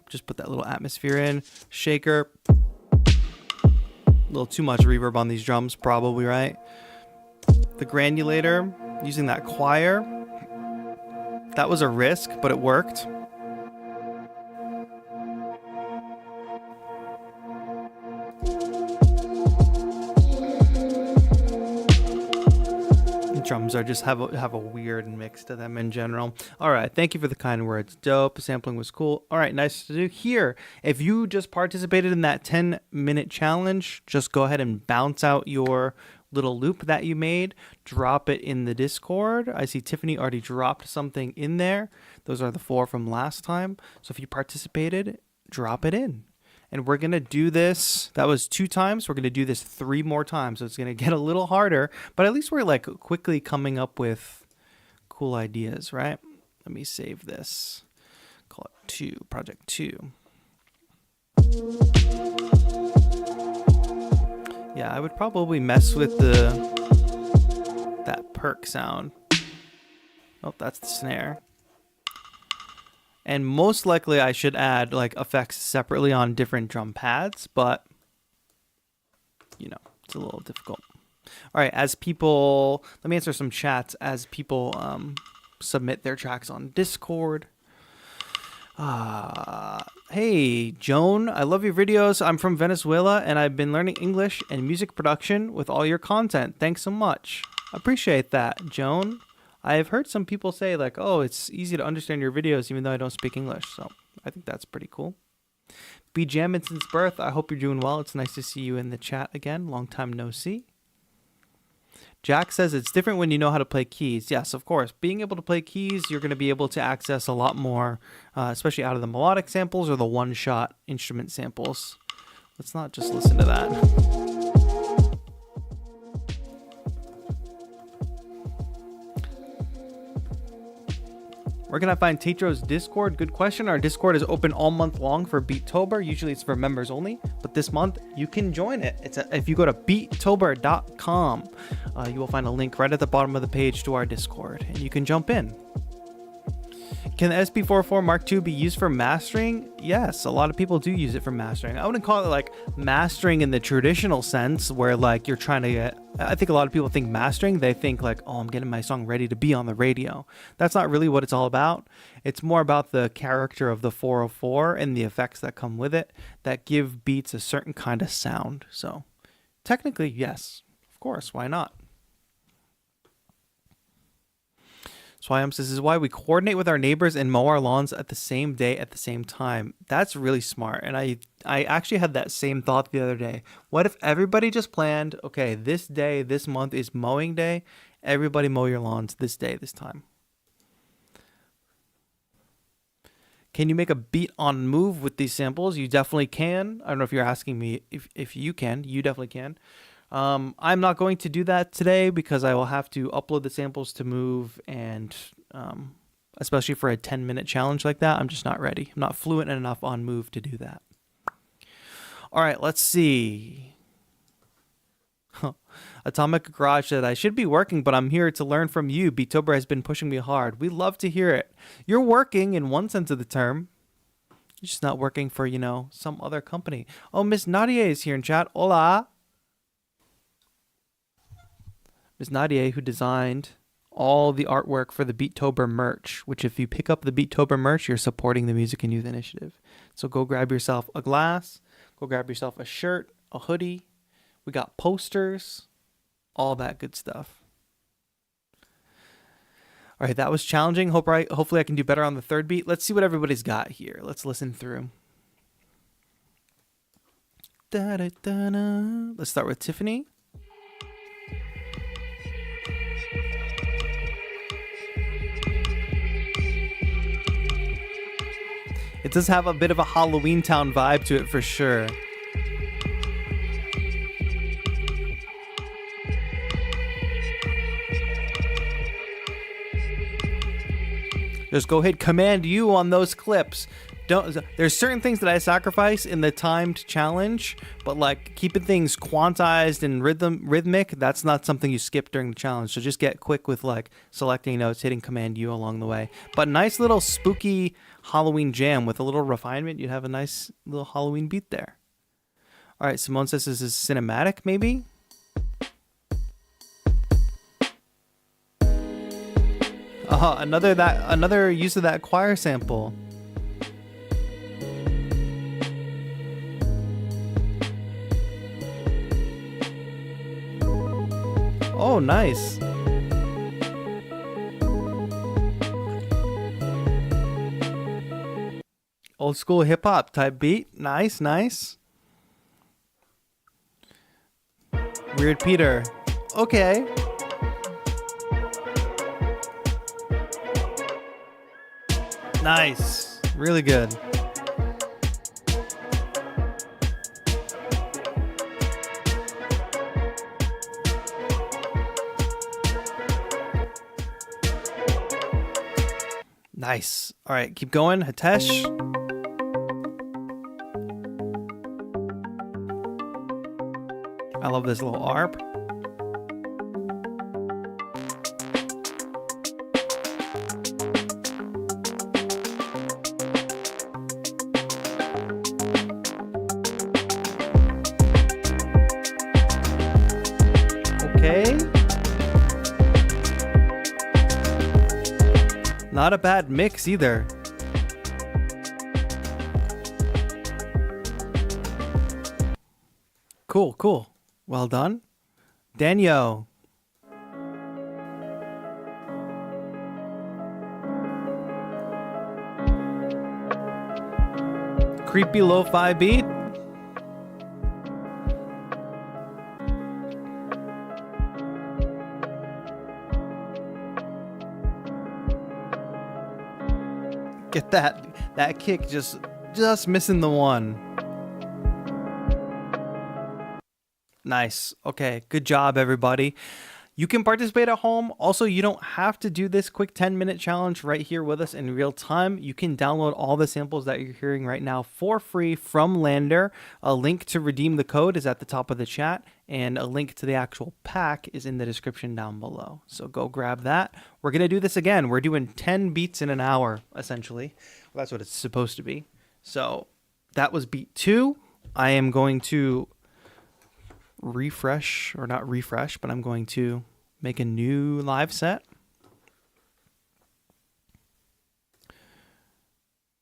Just put that little atmosphere in. Shaker. A little too much reverb on these drums, probably, right? The granulator, using that choir. That was a risk, but it worked. The drums are just have a weird mix to them in general. All right, thank you for the kind words. Dope. Sampling was cool. All right, nice to do here. If you just participated in that 10-minute challenge, just go ahead and bounce out your little loop that you made, drop it in the Discord. I see Tiffany already dropped something in there. Those are the 4 from last time. So if you participated, drop it in. And we're going to do this. That was 2 times. We're going to do this 3 more times. So it's going to get a little harder, but at least we're like quickly coming up with cool ideas, right? Let me save this. Call it 2, project 2. Yeah, I would probably mess with that perk sound. Oh, that's the snare. And most likely I should add like effects separately on different drum pads, but you know, it's a little difficult. All right, as people, let me answer some chats as people submit their tracks on Discord. Hey, Joan, I love your videos. I'm from Venezuela, and I've been learning English and music production with all your content. Thanks so much. Appreciate that, Joan. I've heard some people say, like, oh, it's easy to understand your videos even though I don't speak English. So I think that's pretty cool. Be jamming since birth. I hope you're doing well. It's nice to see you in the chat again. Long time no see. Jack says it's different when you know how to play keys. Yes, of course. Being able to play keys, you're going to be able to access a lot more, especially out of the melodic samples or the one-shot instrument samples. Let's not just listen to that. Where can I find TAETRO's Discord? Good question. Our Discord is open all month long for Beatober. Usually it's for members only, but this month you can join it. If you go to beatober.com, you will find a link right at the bottom of the page to our Discord, and you can jump in. Can the SP44 Mark II be used for mastering? Yes, a lot of people do use it for mastering. I wouldn't call it like mastering in the traditional sense where like you're trying to get, I think a lot of people think mastering, they think like, oh, I'm getting my song ready to be on the radio. That's not really what it's all about. It's more about the character of the 404 and the effects that come with it that give beats a certain kind of sound. So technically, yes, of course, why not? Swayam says, this is why we coordinate with our neighbors and mow our lawns at the same day at the same time. That's really smart. And I actually had that same thought the other day. What if everybody just planned, okay, this day, this month is mowing day. Everybody mow your lawns this day, this time. Can you make a beat on Move with these samples? You definitely can. I don't know if you're asking me if you can. You definitely can. I'm not going to do that today because I will have to upload the samples to Move, and especially for a 10-minute challenge like that, I'm just not ready. I'm not fluent enough on Move to do that. All right, let's see. Atomic Garage said, I should be working, but I'm here to learn from you. Beatober has been pushing me hard. We love to hear it. You're working in one sense of the term. You're just not working for, you know, some other company. Oh, Miss Nadia is here in chat. Hola. Ms. Nadia, who designed all the artwork for the Beatober merch, which if you pick up the Beatober merch, you're supporting the Music and Youth Initiative. So go grab yourself a glass, go grab yourself a shirt, a hoodie. We got posters, all that good stuff. All right, that was challenging. Hopefully I can do better on the third beat. Let's see what everybody's got here. Let's listen through. Da-da-da-da. Let's start with Tiffany. It does have a bit of a Halloween Town vibe to it for sure. Just go hit Command U on those clips. There's certain things that I sacrifice in the timed challenge, but like keeping things quantized and rhythmic, that's not something you skip during the challenge. So just get quick with like selecting notes, hitting Command U along the way. But nice little spooky Halloween jam with a little refinement. You'd have a nice little Halloween beat there. All right, Simone says this is cinematic, maybe. Another use of that choir sample. Oh, nice. Old school hip hop type beat. Nice, nice. Weird Peter. Okay. Nice. Really good. Nice. All right, keep going. Hitesh. I love this little ARP. Okay. Not a bad mix either. Cool, cool. Well done. Daniel. Creepy lo-fi beat. Get that kick just missing the one. Nice. Okay, good job everybody. You can participate at home. Also, you don't have to do this quick 10-minute challenge right here with us in real time. You can download all the samples that you're hearing right now for free from LANDR. A link to redeem the code is at the top of the chat, and a link to the actual pack is in the description down below. So go grab that. We're going to do this again. We're doing 10 beats in an hour, essentially. Well, that's what it's supposed to be. So that was beat 2. I am going to refresh, or not refresh, but I'm going to make a new live set.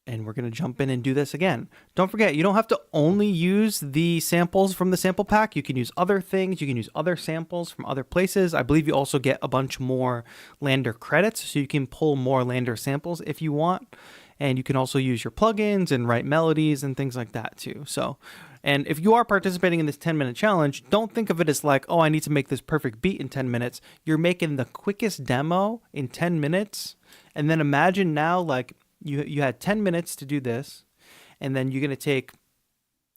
And we're going to jump in and do this again. Don't forget, you don't have to only use the samples from the sample pack. You can use other things. You can use other samples from other places. I believe you also get a bunch more LANDR credits, so you can pull more LANDR samples if you want. And you can also use your plugins and write melodies and things like that too. So, and if you are participating in this 10-minute challenge, don't think of it as like, oh, I need to make this perfect beat in 10 minutes. You're making the quickest demo in 10 minutes. And then imagine now, like, you had 10 minutes to do this, and then you're going to take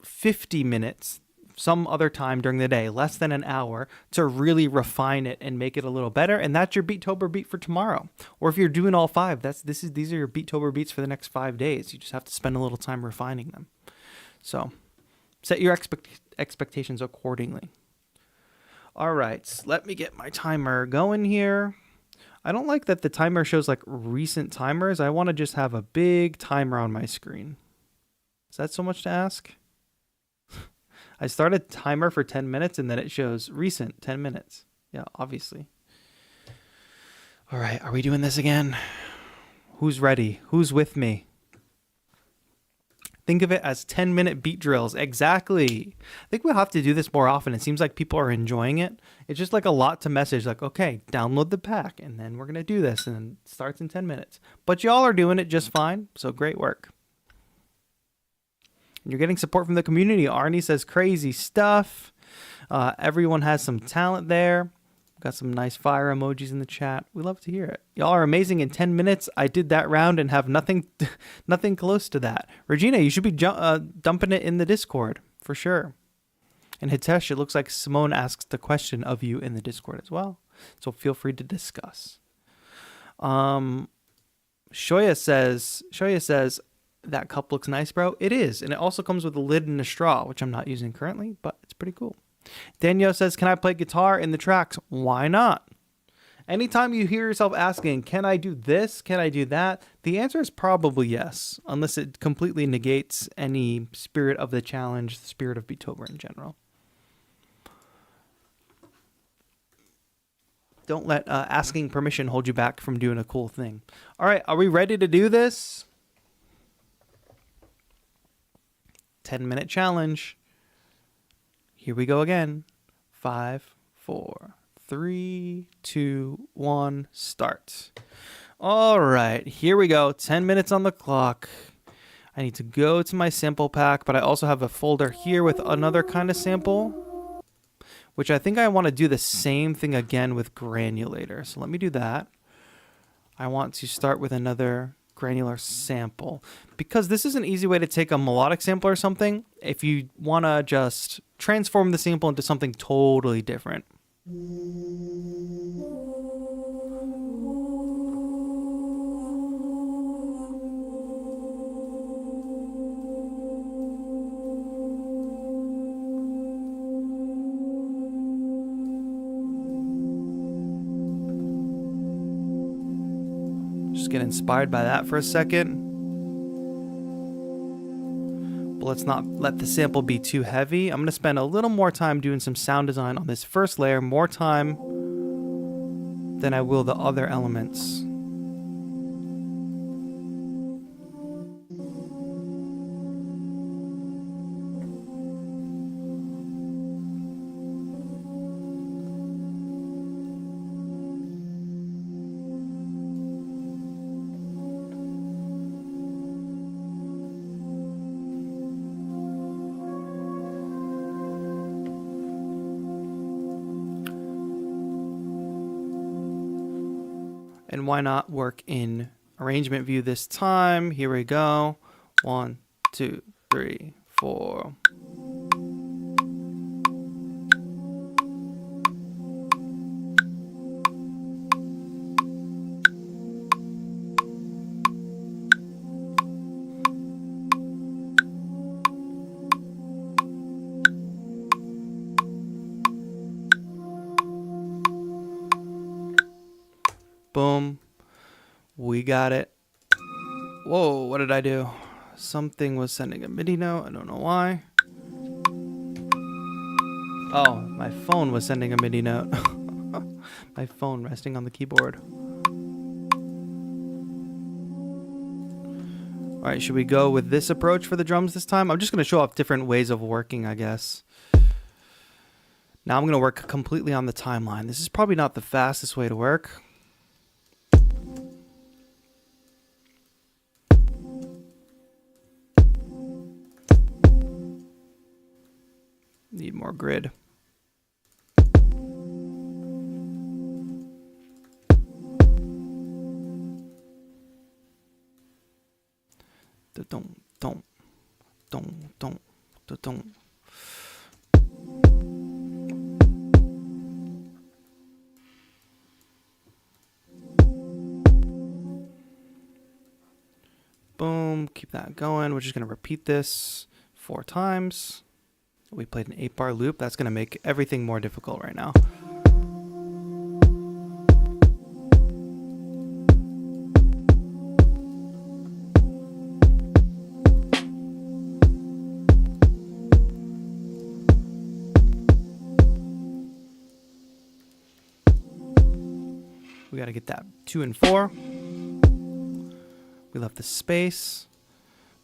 50 minutes some other time during the day, less than an hour, to really refine it and make it a little better. And that's your Beatober beat for tomorrow. Or if you're doing all 5, these are your Beatober beats for the next 5 days. You just have to spend a little time refining them. So set your expectations accordingly. All right, let me get my timer going here. I don't like that the timer shows like recent timers. I want to just have a big timer on my screen. Is that so much to ask? I started timer for 10 minutes and then it shows recent 10 minutes. Yeah, obviously. All right, are we doing this again? Who's ready? Who's with me? Think of it as 10-minute beat drills. Exactly. I think we'll have to do this more often. It seems like people are enjoying it. It's just like a lot to message. Like, okay, download the pack, and then we're going to do this, and it starts in 10 minutes. But y'all are doing it just fine, so great work. And you're getting support from the community. Arnie says crazy stuff. Everyone has some talent there. Got some nice fire emojis in the chat. We love to hear it. Y'all are amazing. In 10 minutes, I did that round and have nothing close to that. Regina, you should be dumping it in the Discord for sure. And Hitesh, it looks like Simone asks the question of you in the Discord as well. So feel free to discuss. Shoya says, that cup looks nice, bro. It is. And it also comes with a lid and a straw, which I'm not using currently, but it's pretty cool. Danielle says, can I play guitar in the tracks? Why not? Anytime you hear yourself asking, can I do this? Can I do that? The answer is probably yes, unless it completely negates any spirit of the challenge, the spirit of Beatober in general. Don't let asking permission hold you back from doing a cool thing. All right, are we ready to do this? 10-minute challenge. Here we go again. 5, 4, 3, 2, 1, start. All right, here we go. 10 minutes on the clock. I need to go to my sample pack, but I also have a folder here with another kind of sample, which I think I want to do the same thing again with granulator. So let me do that. I want to start with another granular sample, because this is an easy way to take a melodic sample or something if you want to just transform the sample into something totally different. Just get inspired by that for a second. But let's not let the sample be too heavy. I'm going to spend a little more time doing some sound design on this first layer, more time than I will the other elements. And why not work in arrangement view this time? Here we go. 1, 2, 3, 4. Boom. We got it. Whoa, what did I do? Something was sending a MIDI note. I don't know why. Oh, my phone was sending a MIDI note. My phone resting on the keyboard. All right, should we go with this approach for the drums this time? I'm just going to show off different ways of working, I guess. Now I'm going to work completely on the timeline. This is probably not the fastest way to work. Need more grid. Don't. Boom, keep that going. We're just going to repeat this 4 times. We played an 8-bar loop. That's going to make everything more difficult right now. We got to get that 2 and 4. We left the space.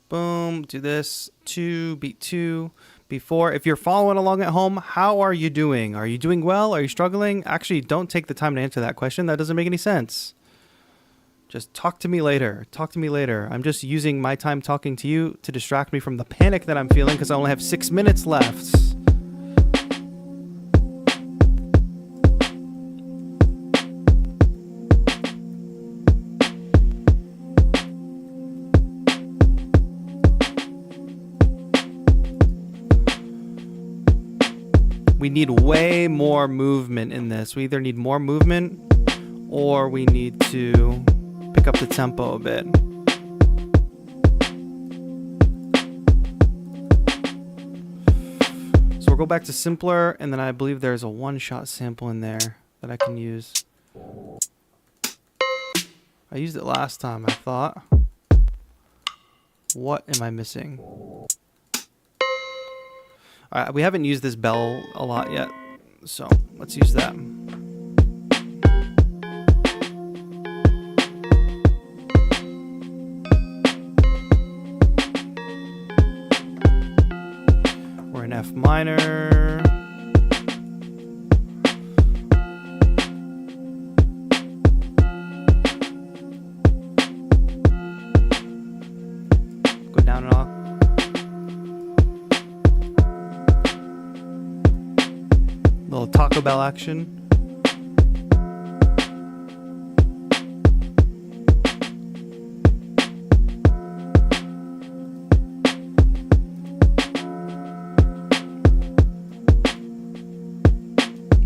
Boom, do this. 2, beat 2. Before, if you're following along at home, how are you doing? Are you doing well? Are you struggling? Actually, don't take the time to answer that question. That doesn't make any sense. Just talk to me later. Talk to me later. I'm just using my time talking to you to distract me from the panic that I'm feeling because I only have 6 minutes left. We need way more movement in this. We either need more movement or we need to pick up the tempo a bit. So we'll go back to simpler, and then I believe there's a one-shot sample in there that I can use. I used it last time, I thought. What am I missing? Alright, we haven't used this bell a lot yet, so let's use that. We're in F minor. Go down an octave. Little Taco Bell action.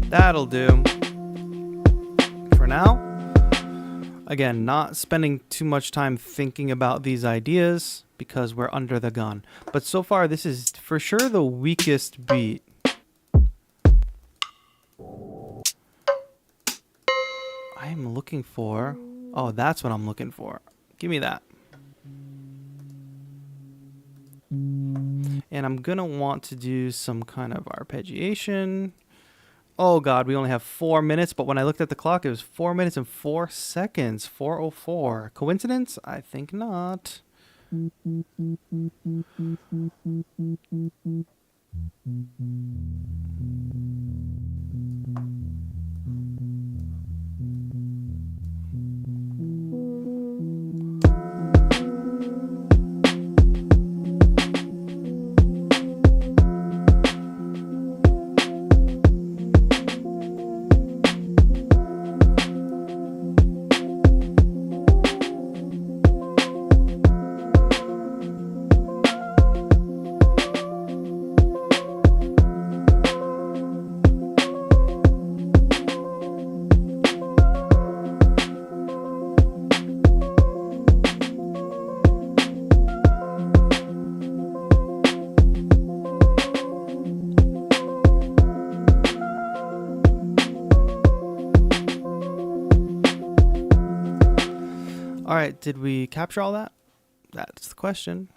That'll do. For now. Again, not spending too much time thinking about these ideas because we're under the gun. But so far, this is for sure the weakest beat. I am looking for Oh, that's what I'm looking for. Give me that. And I'm gonna want to do some kind of arpeggiation. Oh god, we only have 4 minutes, but when I looked at the clock, it was 4 minutes and 4 seconds. 4:04. Coincidence? I think not. All right, did we capture all that? That's the question.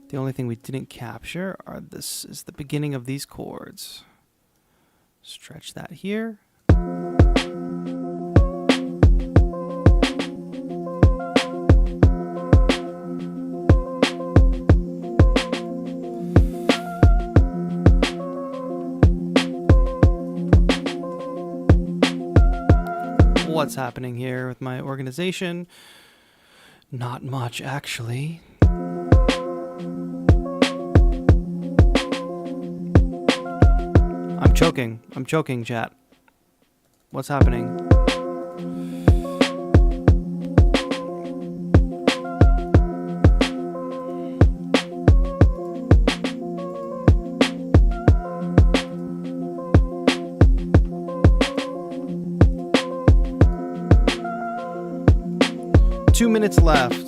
The only thing we didn't capture are this is the beginning of these chords. Stretch that here. What's happening here with my organization? Not much, actually. I'm choking, chat. What's happening? Two minutes left.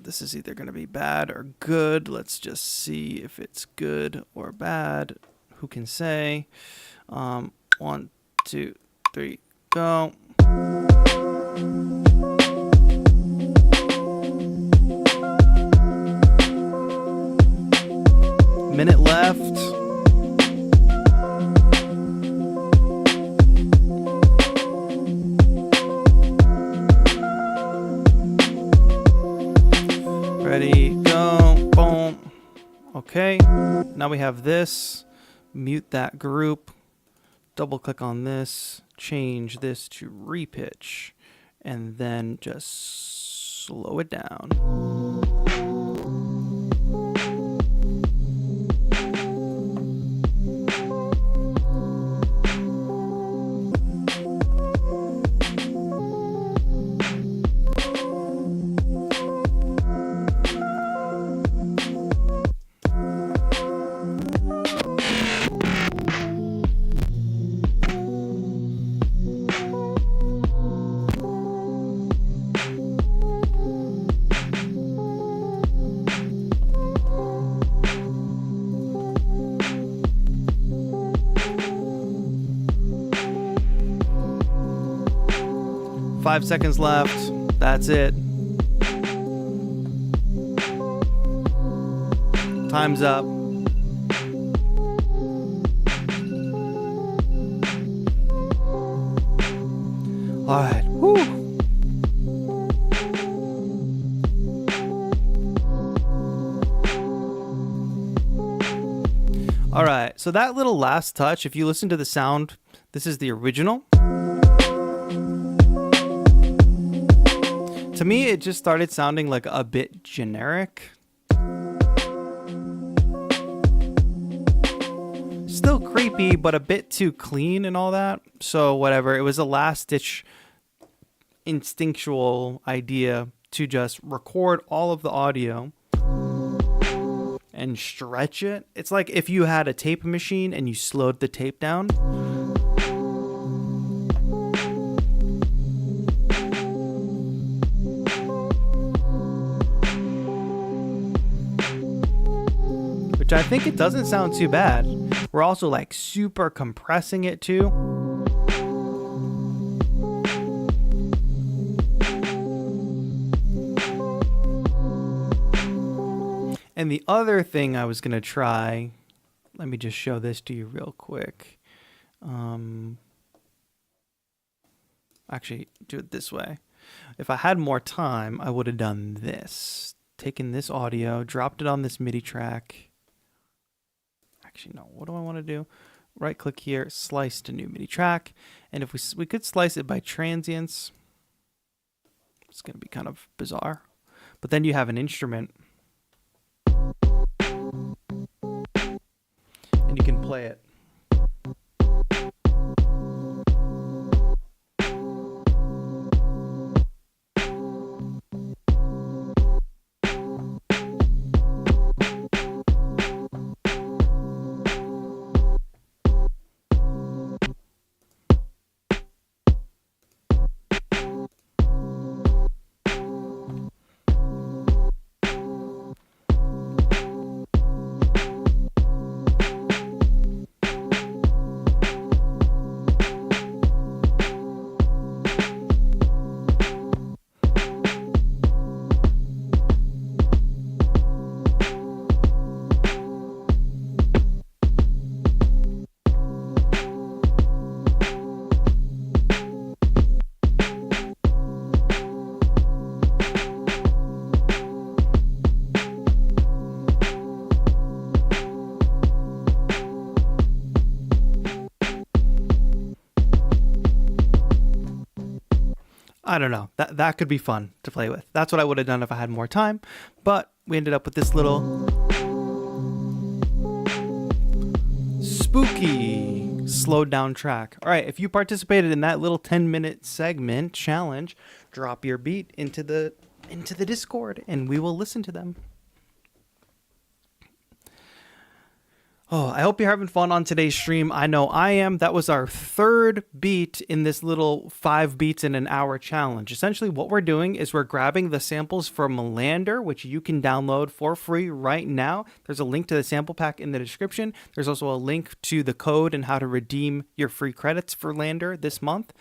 This is either going to be bad or good. Let's just see if it's good or bad. Who can say? 1, 2, 3, go. Minute left. Ready, go, boom. Okay, now we have this. Mute that group. Double click on this. Change this to repitch. And then just slow it down. 5 seconds left. That's it. Time's up. All right. Woo. All right. So that little last touch, if you listen to the sound, this is the original. To me, it just started sounding like a bit generic. Still creepy, but a bit too clean and all that. So whatever, it was a last-ditch instinctual idea to just record all of the audio and stretch it. It's like if you had a tape machine and you slowed the tape down. Which I think it doesn't sound too bad. We're also like super compressing it too. And the other thing I was going to try, let me just show this to you real quick. Actually, do it this way. If I had more time, I would have done this. Taken this audio, dropped it on this MIDI track. Actually, no, what do I want to do? Right click here, slice to new MIDI track. And if we could slice it by transients, it's going to be kind of bizarre. But then you have an instrument. And you can play it. I don't know. That could be fun to play with. That's what I would have done if I had more time. But we ended up with this little spooky slowed down track. All right, if you participated in that little 10-minute segment challenge, drop your beat into the Discord and we will listen to them. Oh, I hope you're having fun on today's stream. I know I am. That was our third beat in this little 5 beats in an hour challenge. Essentially, what we're doing is we're grabbing the samples from LANDR, which you can download for free right now. There's a link to the sample pack in the description. There's also a link to the code and how to redeem your free credits for LANDR this month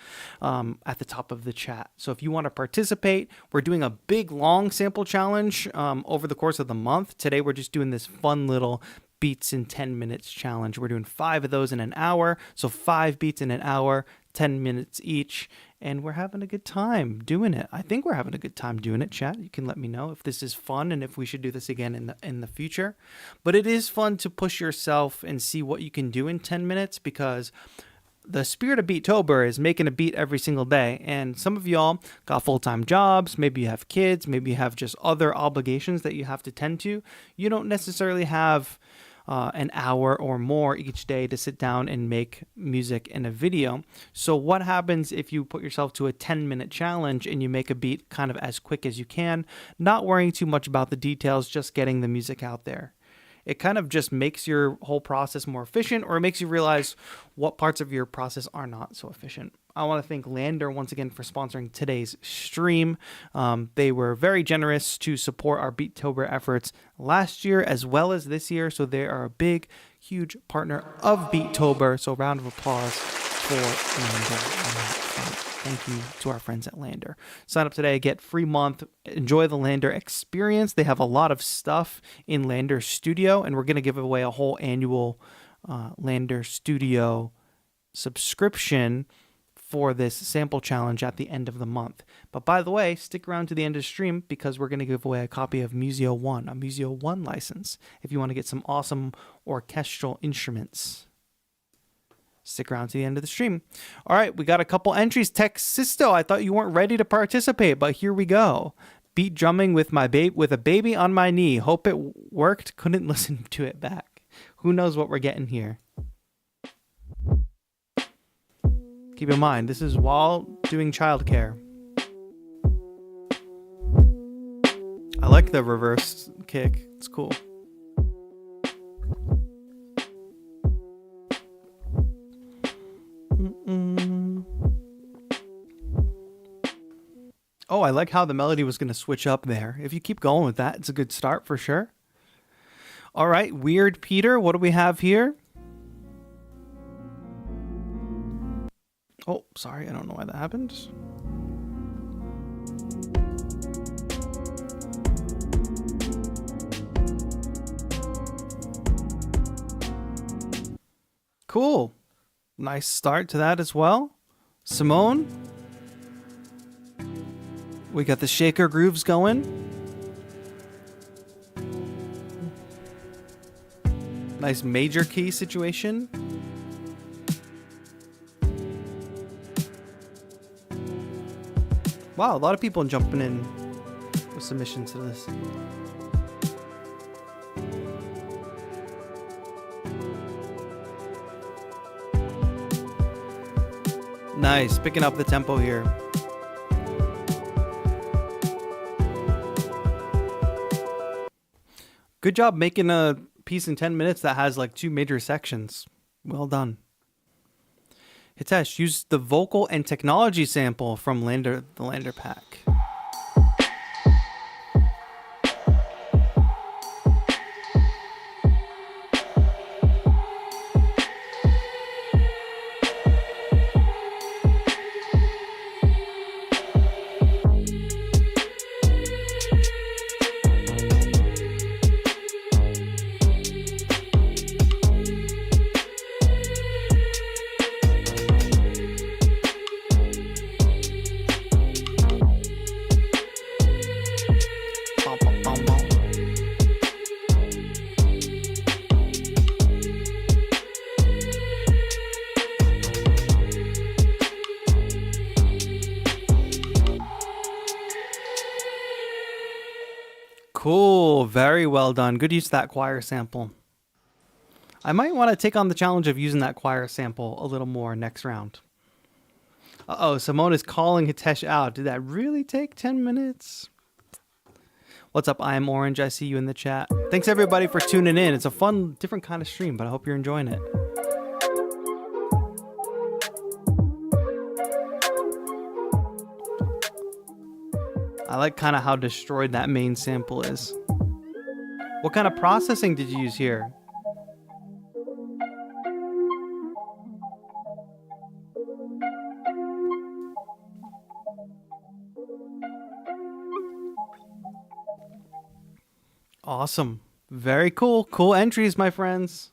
at the top of the chat. So if you want to participate, we're doing a big, long sample challenge over the course of the month. Today, we're just doing this fun little beats in 10 minutes challenge. We're doing 5 of those in an hour. So 5 beats in an hour, 10 minutes each. And we're having a good time doing it. I think we're having a good time doing it, chat. You can let me know if this is fun and if we should do this again in the future. But it is fun to push yourself and see what you can do in 10 minutes because the spirit of Beatober is making a beat every single day. And some of y'all got full-time jobs. Maybe you have kids. Maybe you have just other obligations that you have to tend to. You don't necessarily have an hour or more each day to sit down and make music in a video. So what happens if you put yourself to a 10-minute challenge and you make a beat kind of as quick as you can, not worrying too much about the details, just getting the music out there? It kind of just makes your whole process more efficient, or it makes you realize what parts of your process are not so efficient. I want to thank LANDR once again for sponsoring today's stream. They were very generous to support our Beatober efforts last year as well as this year. So they are a big, huge partner of Beatober. So round of applause for LANDR. Thank you to our friends at LANDR. Sign up today, get free month, enjoy the LANDR experience. They have a lot of stuff in LANDR Studio, and we're going to give away a whole annual LANDR Studio subscription for this sample challenge at the end of the month. But by the way, stick around to the end of the stream because we're going to give away a copy of Musio 1, a Musio 1 license, if you want to get some awesome orchestral instruments. Stick around to the end of the stream. All right, we got a couple entries. Texisto, I thought you weren't ready to participate, but here we go. Beat drumming with a baby on my knee. Hope it worked. Couldn't listen to it back. Who knows what we're getting here? Keep in mind, this is while doing childcare. I like the reverse kick. It's cool. I like how the melody was going to switch up there. If you keep going with that, it's a good start for sure. All right, Weird Peter, what do we have here? Oh, sorry, I don't know why that happened. Cool. Nice start to that as well. Simone. We got the shaker grooves going. Nice major key situation. Wow, a lot of people jumping in with submissions to this. Nice, picking up the tempo here. Good job making a piece in 10 minutes that has like 2 major sections. Well done. Hitesh, use the vocal and technology sample from the LANDR pack. Cool, very well done. Good use of that choir sample. I might want to take on the challenge of using that choir sample a little more next round. Uh-oh, Simone is calling Hitesh out. Did that really take 10 minutes? What's up, I am Orange. I see you in the chat. Thanks everybody for tuning in. It's a fun, different kind of stream, but I hope you're enjoying it. I like kind of how destroyed that main sample is. What kind of processing did you use here? Awesome. Very cool. Cool entries, my friends.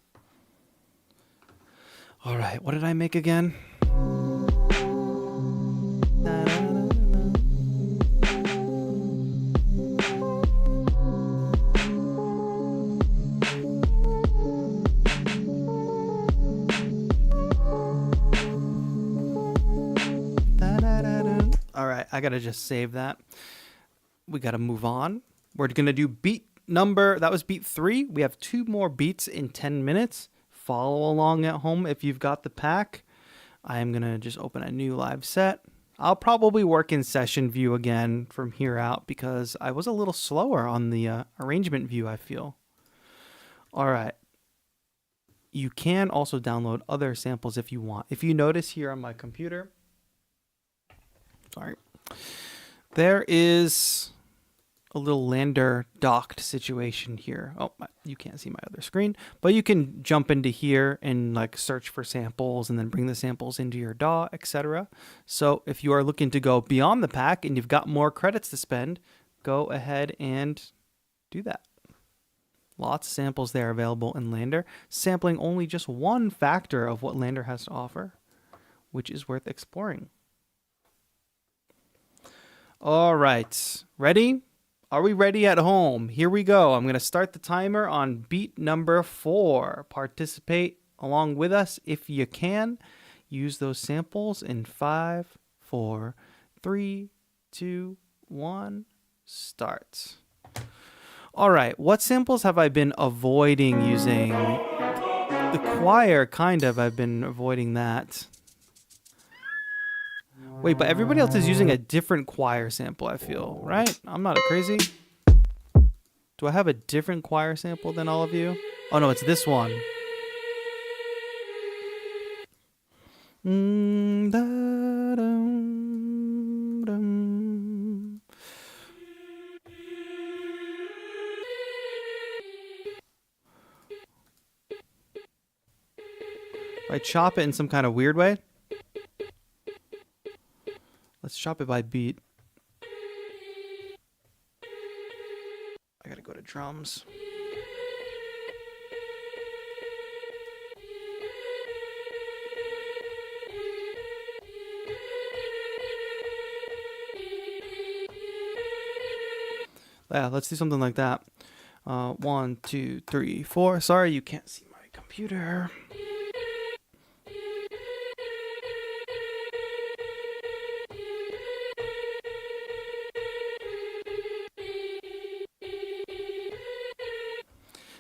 All right, what did I make again? All right, I gotta just save that. We gotta move on. We're gonna do beat number, that was beat 3. We have 2 more beats in 10 minutes. Follow along at home if you've got the pack. I am gonna just open a new live set. I'll probably work in session view again from here out because I was a little slower on the arrangement view, I feel. All right. You can also download other samples if you want. If you notice here on my computer, sorry, there is a little LANDR docked situation here. Oh, you can't see my other screen, but you can jump into here and like search for samples and then bring the samples into your DAW, etc. So if you are looking to go beyond the pack and you've got more credits to spend, go ahead and do that. Lots of samples there available in LANDR, sampling only just one factor of what LANDR has to offer, which is worth exploring. All right, ready? Are we ready at home? Here we go. I'm going to start the timer on beat number 4. Participate along with us if you can. Use those samples in 5, 4, 3, 2, 1, start. All right, what samples have I been avoiding using? The choir, kind of, I've been avoiding that. Wait, but everybody else is using a different choir sample, I feel, right? I'm not crazy. Do I have a different choir sample than all of you? Oh no, it's this one. I chop it in some kind of weird way. Let's chop it by beat. I gotta go to drums. Yeah, let's do something like that. 1, 2, 3, 4. Sorry, you can't see my computer.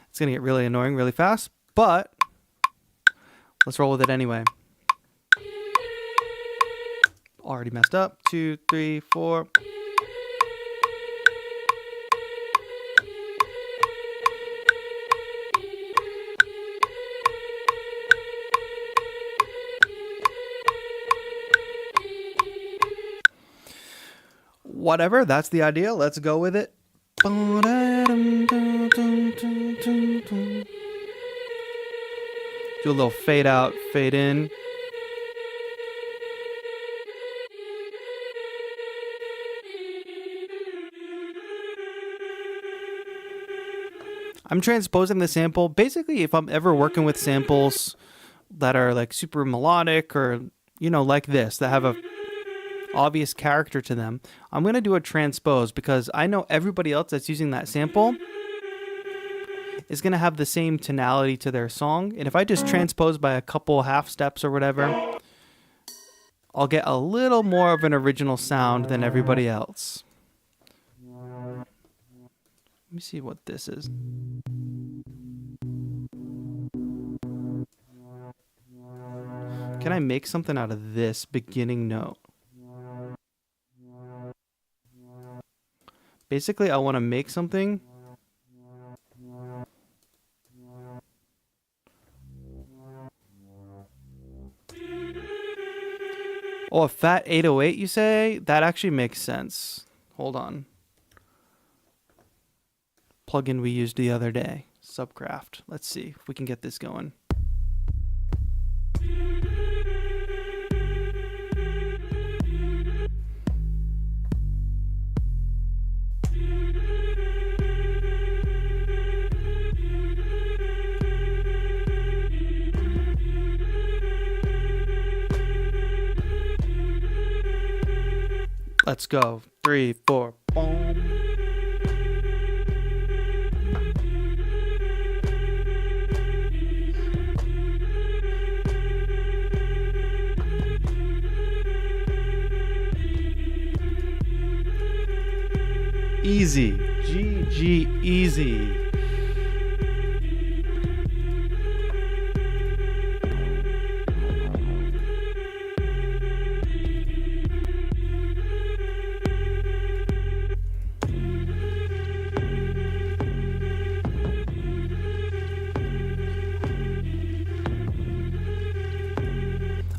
It's gonna get really annoying really fast, but let's roll with it anyway. Already messed up. 2, 3, 4. Whatever, that's the idea. Let's go with it. Do a little fade out, fade in. I'm transposing the sample. Basically, if I'm ever working with samples that are like super melodic or, you know, like this, that have a obvious character to them, I'm going to do a transpose because I know everybody else that's using that sample is going to have the same tonality to their song. And if I just transpose by a couple half steps or whatever, I'll get a little more of an original sound than everybody else. Let me see what this is. Can I make something out of this beginning note? Basically, I want to make something. Oh, a fat 808, you say? That actually makes sense. Hold on. Plugin we used the other day. Subcraft. Let's see if we can get this going. Let's go. 3, 4. Boom. Easy. GG easy.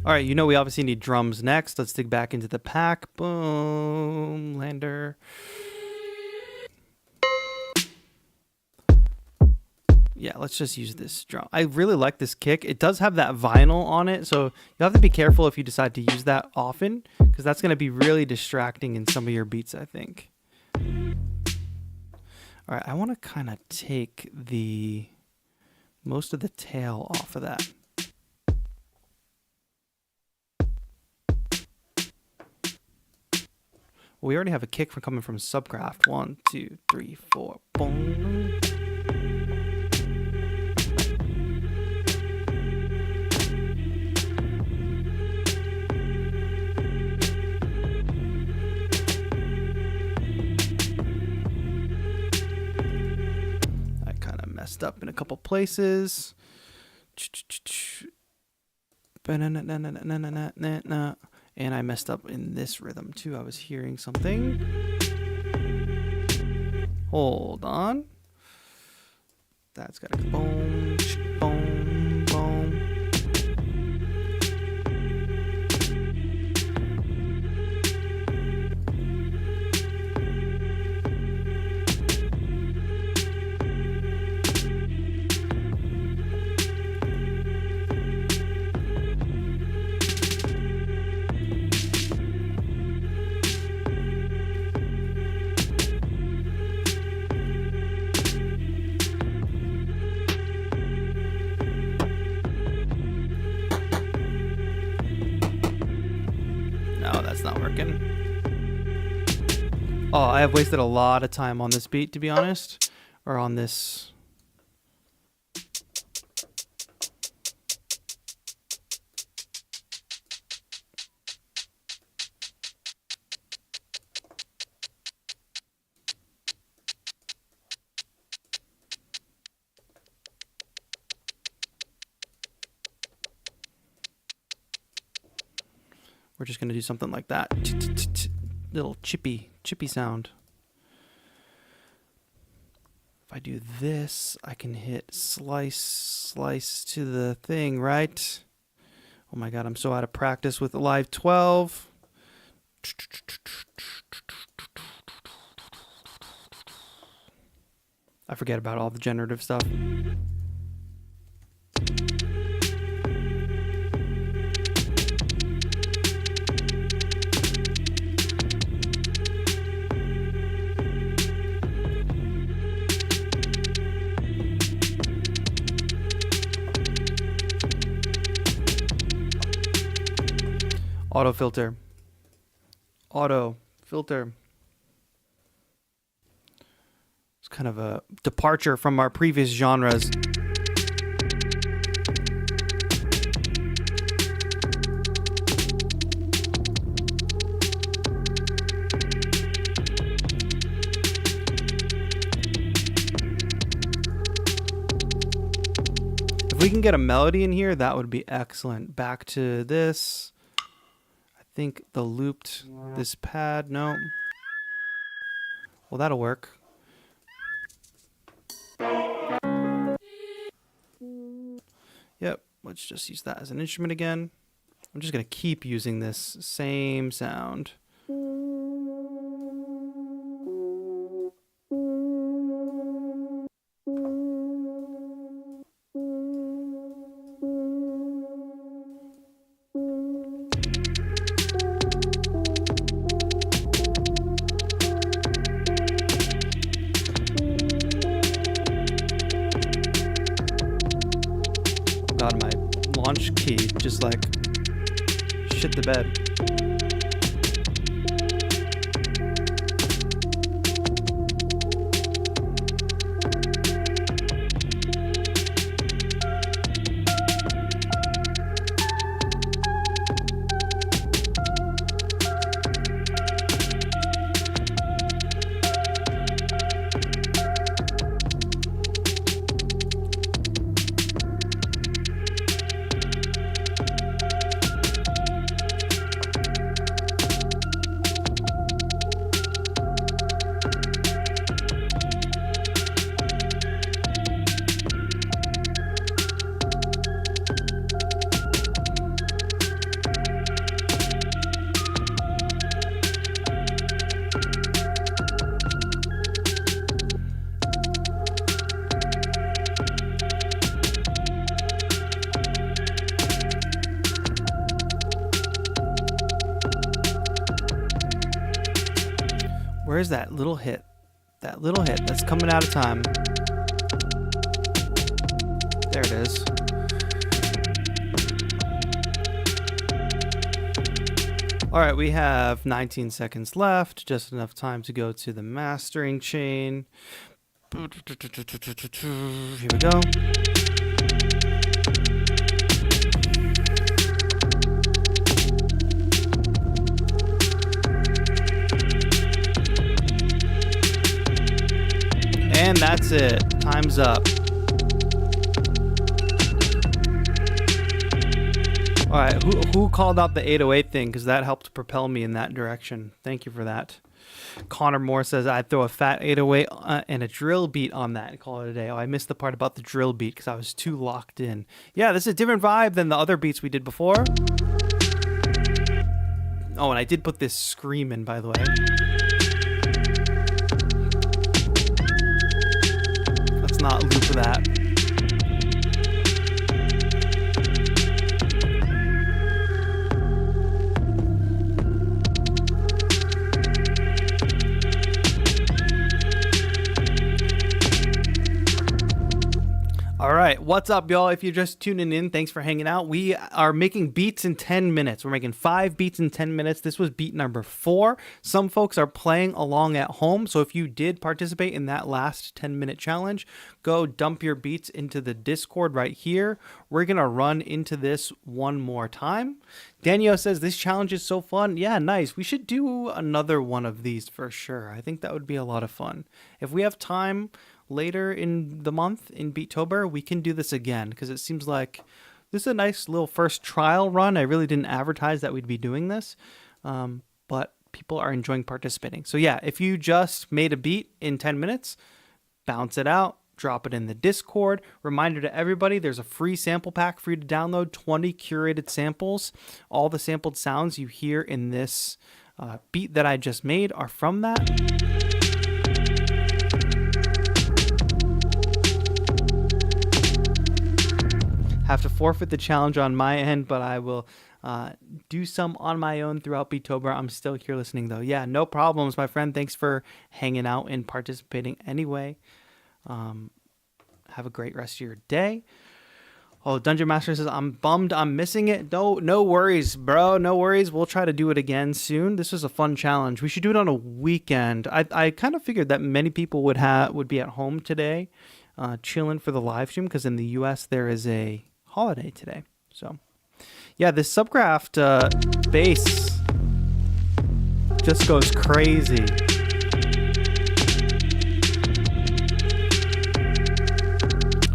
All right, you know we obviously need drums next. Let's dig back into the pack. Boom, LANDR. Yeah, let's just use this drum. I really like this kick. It does have that vinyl on it, so you have to be careful if you decide to use that often, because that's going to be really distracting in some of your beats, I think. All right, I want to kind of take most of the tail off of that. Well, we already have a kick coming from Subcraft. 1, 2, 3, 4. Boom. I kind of messed up in a couple places. And I messed up in this rhythm too. I was hearing something. Hold on. That's got to boom, boom, boom. That's not working. Oh, I have wasted a lot of time on this beat, to be honest. Or on this. We're just gonna do something like that. Little chippy sound. If I do this, I can hit slice to the thing, right? Oh my god, I'm so out of practice with Live 12. I forget about all the generative stuff. Auto filter. Auto filter. It's kind of a departure from our previous genres. If we can get a melody in here, that would be excellent. Back to this. I think the looped this pad. No. Well, that'll work. Yep. Let's just use that as an instrument again. I'm just going to keep using this same sound. God, my launch key just like shit the bed. Where's that little hit? That little hit that's coming out of time. There it is. All right, we have 19 seconds left, just enough time to go to the mastering chain. Here we go. And that's it. Time's up. All right, who called out the 808 thing? Because that helped propel me in that direction. Thank you for that. Connor Moore says, I'd throw a fat 808 and a drill beat on that and call it a day. Oh, I missed the part about the drill beat because I was too locked in. Yeah, this is a different vibe than the other beats we did before. Oh, and I did put this scream in, by the way. Let's not loop that. All right, what's up, y'all? If you're just tuning in, thanks for hanging out. We are making beats in 10 minutes. We're making 5 beats in 10 minutes. This was beat number 4. Some folks are playing along at home, so if you did participate in that last 10-minute challenge, go dump your beats into the Discord right here. We're going to run into this one more time. Danielle says, this challenge is so fun. Yeah, nice. We should do another one of these for sure. I think that would be a lot of fun. If we have time later in the month in Beatober, we can do this again because it seems like this is a nice little first trial run. I really didn't advertise that we'd be doing this, but people are enjoying participating. So yeah, if you just made a beat in 10 minutes, bounce it out, drop it in the Discord. Reminder to everybody, there's a free sample pack for you to download, 20 curated samples. All the sampled sounds you hear in this beat that I just made are from that. Have to forfeit the challenge on my end, but I will do some on my own throughout Beatober. I'm still here listening though. Yeah, no problems, my friend. Thanks for hanging out and participating anyway. Have a great rest of your day. Oh, Dungeon Master says, I'm bummed I'm missing it. No worries, bro. No worries. We'll try to do it again soon. This was a fun challenge. We should do it on a weekend. I kind of figured that many people would be at home today, chilling for the live stream, because in the US there is a holiday today. So yeah, this Subcraft bass just goes crazy.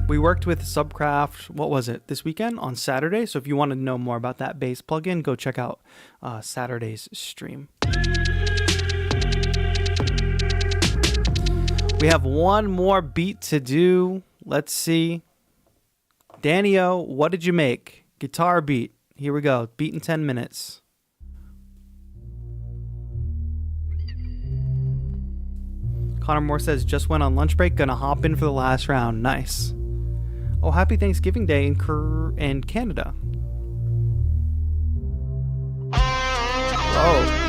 We worked with Subcraft, what was it, this weekend on Saturday. So if you want to know more about that bass plugin, go check out Saturday's stream. We have one more beat to do. Let's see. Danny-O, what did you make? Guitar beat. Here we go. Beat in 10 minutes. Connor Moore says, just went on lunch break. Gonna hop in for the last round. Nice. Oh, happy Thanksgiving Day in Canada. Whoa.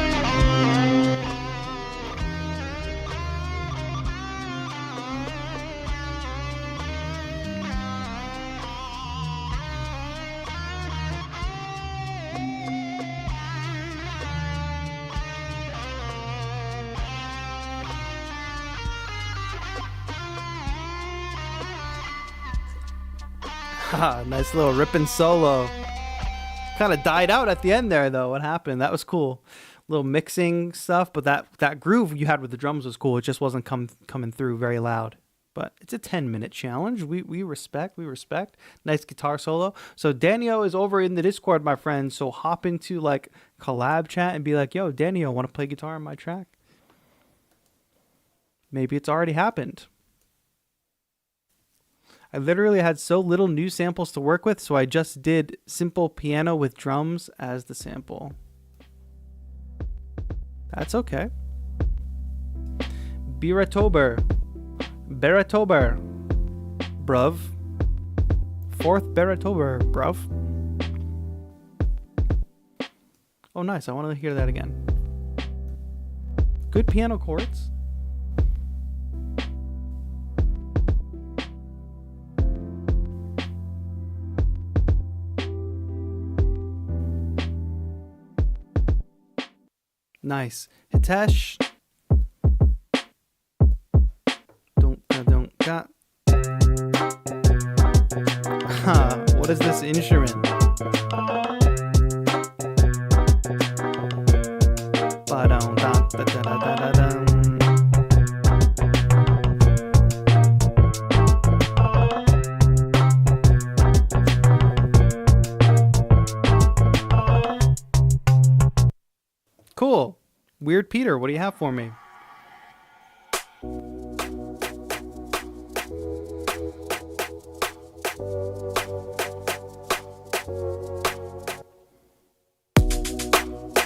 Nice little ripping solo. Kind of died out at the end there, though. What happened? That was cool. Little mixing stuff, but that groove you had with the drums was cool. It just wasn't coming through very loud. But it's a 10-minute challenge. We respect. Nice guitar solo. So Danny-O is over in the Discord, my friend. So hop into like collab chat and be like, yo, Danny-O, want to play guitar on my track? Maybe it's already happened. I literally had so little new samples to work with, so I just did simple piano with drums as the sample. That's okay. Beatober. Bruv. 4th Beatober, bruv. Oh, nice. I want to hear that again. Good piano chords. Nice. Hitesh. Don't got. What is this instrument? Cool. Weird Peter, what do you have for me?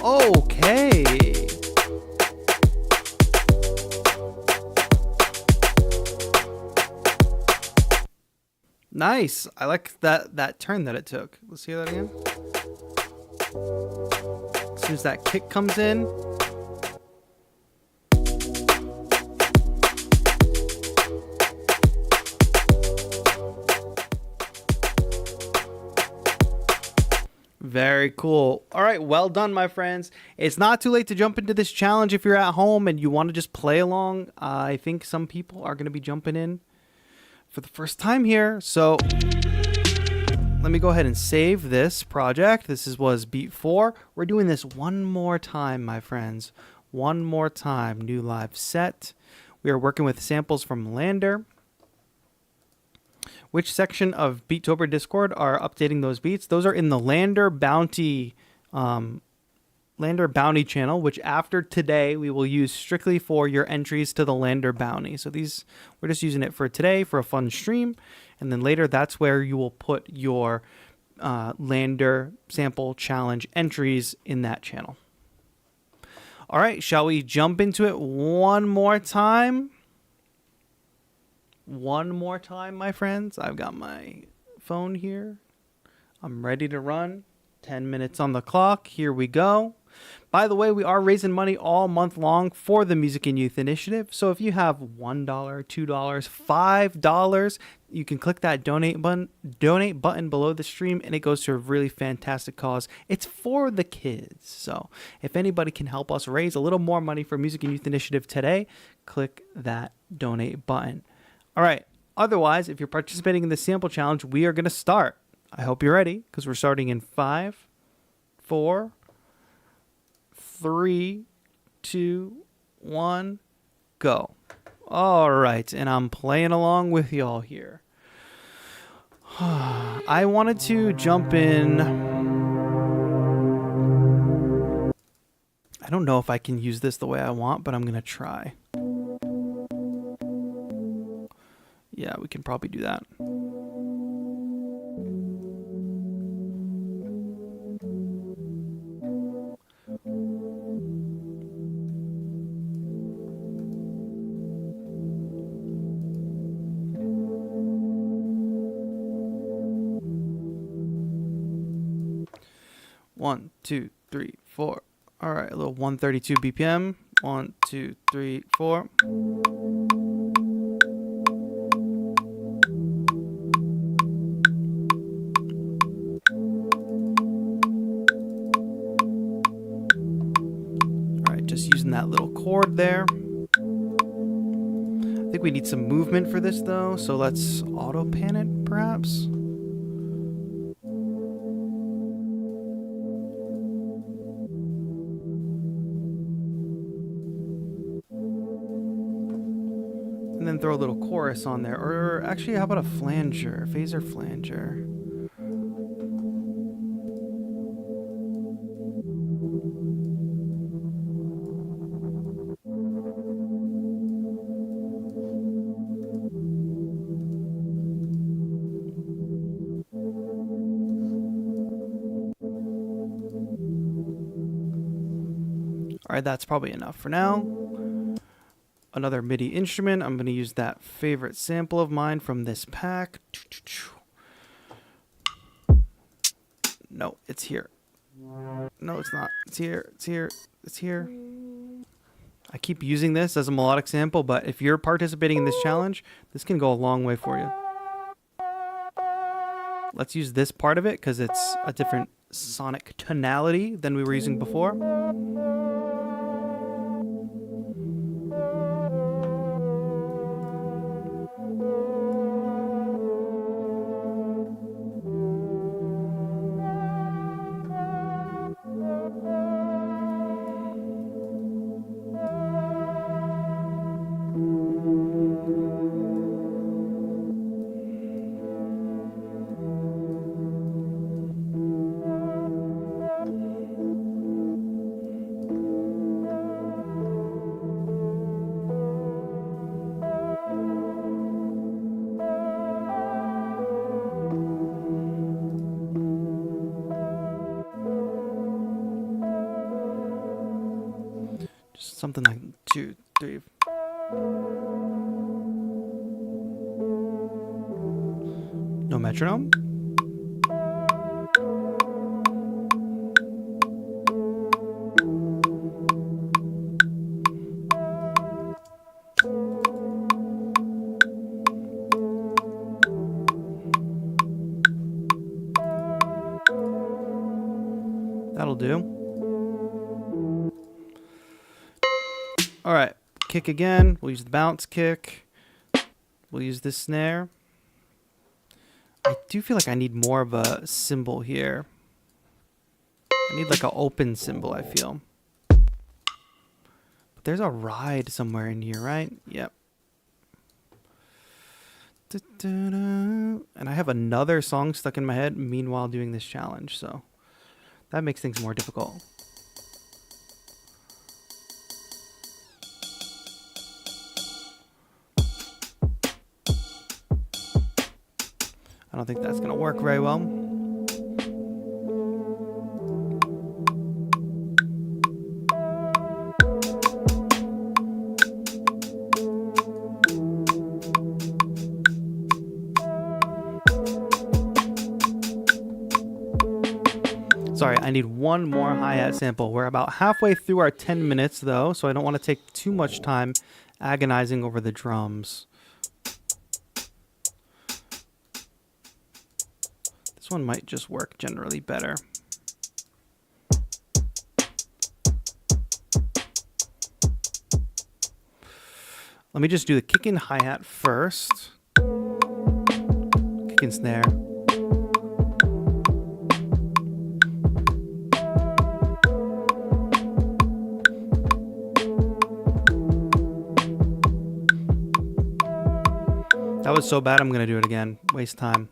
Okay. Nice. I like that turn that it took. Let's hear that again. As soon as that kick comes in. Very cool. All right, well done, my friends. It's not too late to jump into this challenge if you're at home and you want to just play along. I think some people are going to be jumping in for the first time here. So let me go ahead and save this project. This was beat 4. We're doing this one more time, my friends. One more time. New live set. We are working with samples from LANDR. Which section of Beatober Discord are updating those beats? Those are in the LANDR Bounty LANDR Bounty channel, which after today we will use strictly for your entries to the LANDR Bounty. So these, we're just using it for today for a fun stream, and then later that's where you will put your LANDR sample challenge entries in that channel. All right, shall we jump into it one more time? One more time, my friends. I've got my phone here. I'm ready to run. 10 minutes on the clock. Here we go. By the way, we are raising money all month long for the Music and Youth Initiative. So if you have $1, $2, $5, you can click that donate button below the stream, and it goes to a really fantastic cause. It's for the kids. So if anybody can help us raise a little more money for Music and Youth Initiative today, click that donate button. All right. Otherwise, if you're participating in the sample challenge, we are going to start. I hope you're ready, because we're starting in 5, 4, 3, 2, 1, go. All right. And I'm playing along with y'all here. I wanted to jump in. I don't know if I can use this the way I want, but I'm going to try. Yeah, we can probably do that. One, 2, 3, 4. All right, a little 132 BPM. 1, 2, 3, 4. Just using that little chord there. I think we need some movement for this though, so let's auto pan it perhaps. And then throw a little chorus on there, or actually how about a flanger, phaser flanger. All right, that's probably enough for now. Another MIDI instrument. I'm going to use that favorite sample of mine from this pack. No, it's here. No, it's not. It's here. It's here. It's here. I keep using this as a melodic sample, but if you're participating in this challenge, this can go a long way for you. Let's use this part of it because it's a different sonic tonality than we were using before. Something like 2, 3. No metronome. That'll do. All right, kick again. We'll use the bounce kick. We'll use this snare. I do feel like I need more of a cymbal here. I need like an open cymbal, I feel. But there's a ride somewhere in here, right? Yep. And I have another song stuck in my head meanwhile doing this challenge, so that makes things more difficult. I don't think that's going to work very well. Sorry, I need one more hi-hat sample. We're about halfway through our 10 minutes, though, so I don't want to take too much time agonizing over the drums. This one might just work generally better. Let me just do the kick and hi-hat first. Kick and snare. That was so bad, I'm going to do it again. Waste time.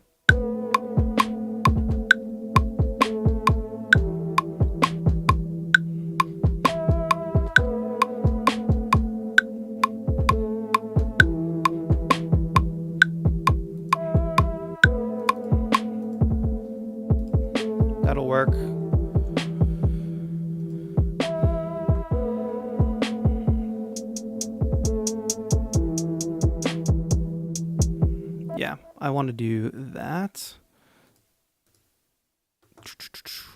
That'll work. Yeah, I want to do that.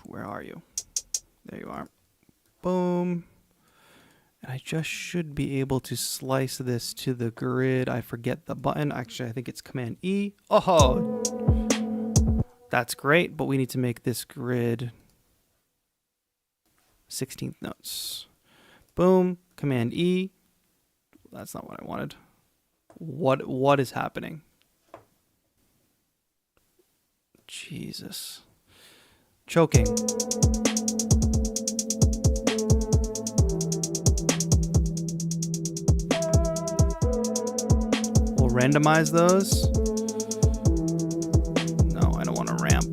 Where are you? There you are. Boom. And I just should be able to slice this to the grid. I forget the button. Actually, I think it's Command E. Oh, that's great, but we need to make this grid 16th notes. Boom. Command E. That's not what I wanted. What is happening? Jesus. Choking. We'll randomize those. No, I don't want to ramp.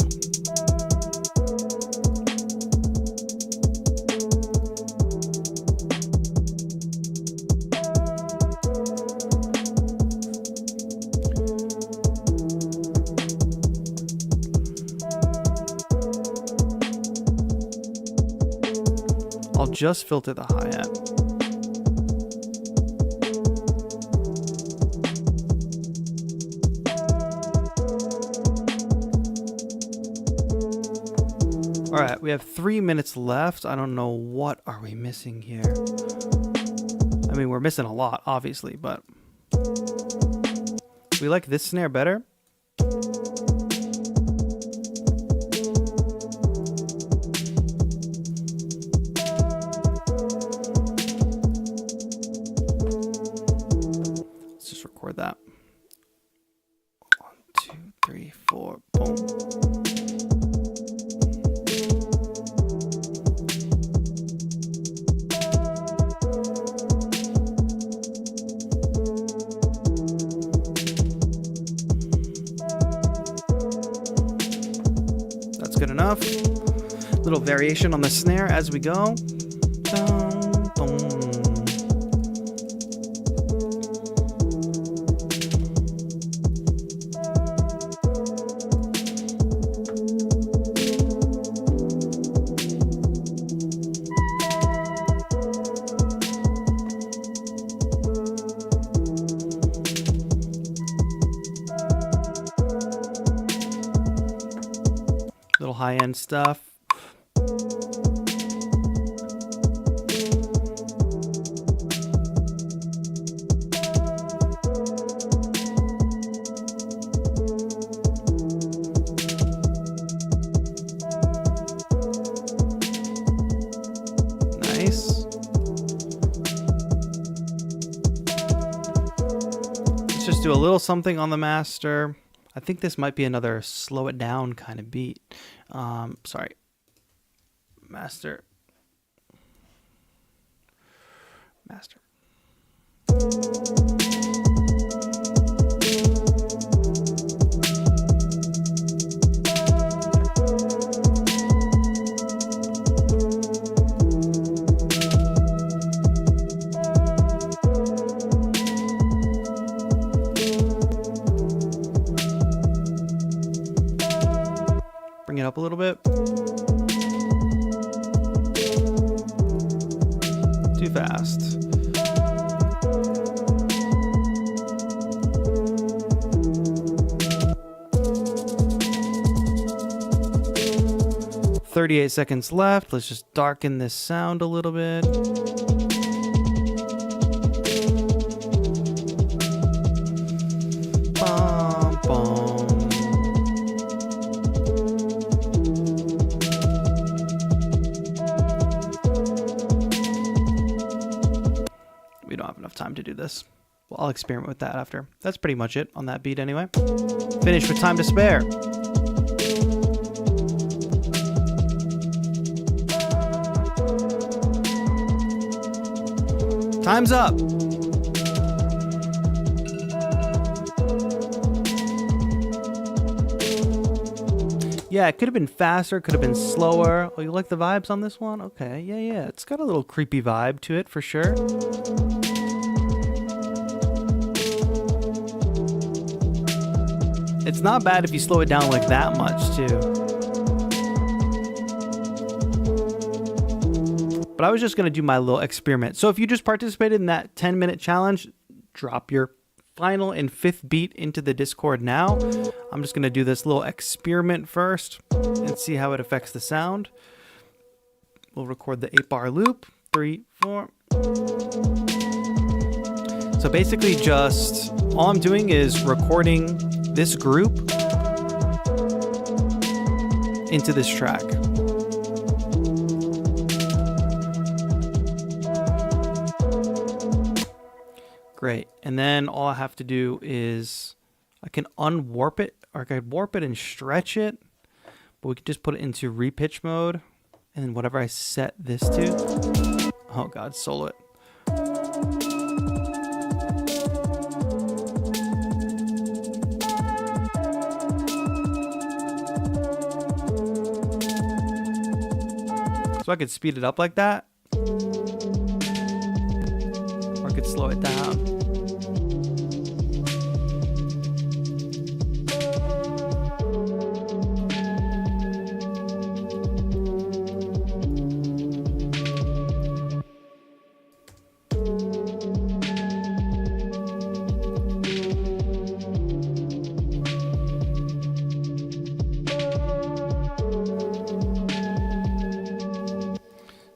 I'll just filter the hi-hat. All right, we have 3 minutes left. I don't know what are we missing here. I mean, we're missing a lot, obviously, but we like this snare better. Record that. 1, 2, 3, 4, boom. That's good enough. Little variation on the snare as we go. Little high-end stuff. Let's just do a little something on the master. I think this might be another slow it down kind of beat. Sorry. Master. Bring it up a little bit. Too fast. "38 seconds left. Let's just darken this sound a little bit. Bum, bum. We don't have enough time to do this. Well, I'll experiment with that after. That's pretty much it on that beat anyway. Finish with time to spare. Time's up. Yeah, it could have been faster, could have been slower. Oh, you like the vibes on this one? Okay, yeah. It's got a little creepy vibe to it for sure. It's not bad if you slow it down like that much too. But I was just going to do my little experiment. So if you just participated in that 10-minute challenge, drop your final and fifth beat into the Discord now. I'm just going to do this little experiment first and see how it affects the sound. We'll record the 8-bar loop. 3, 4. So basically just all I'm doing is recording this group into this track. Great. And then all I have to do is I can unwarp it, or I could warp it and stretch it, but we could just put it into repitch mode, and then whatever I set this to, oh God, solo it. So I could speed it up like that, or I could slow it down.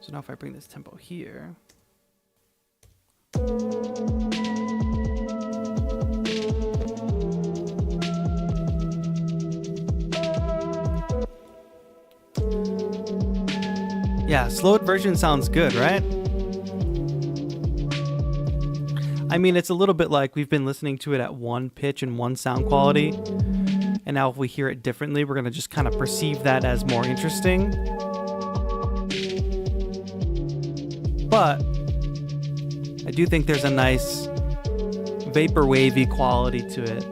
So now if I bring this tempo here, yeah, slowed version sounds good, right? I mean, it's a little bit like we've been listening to it at one pitch and one sound quality, and now if we hear it differently, we're going to just kind of perceive that as more interesting. But I do think there's a nice vapor wavy quality to it.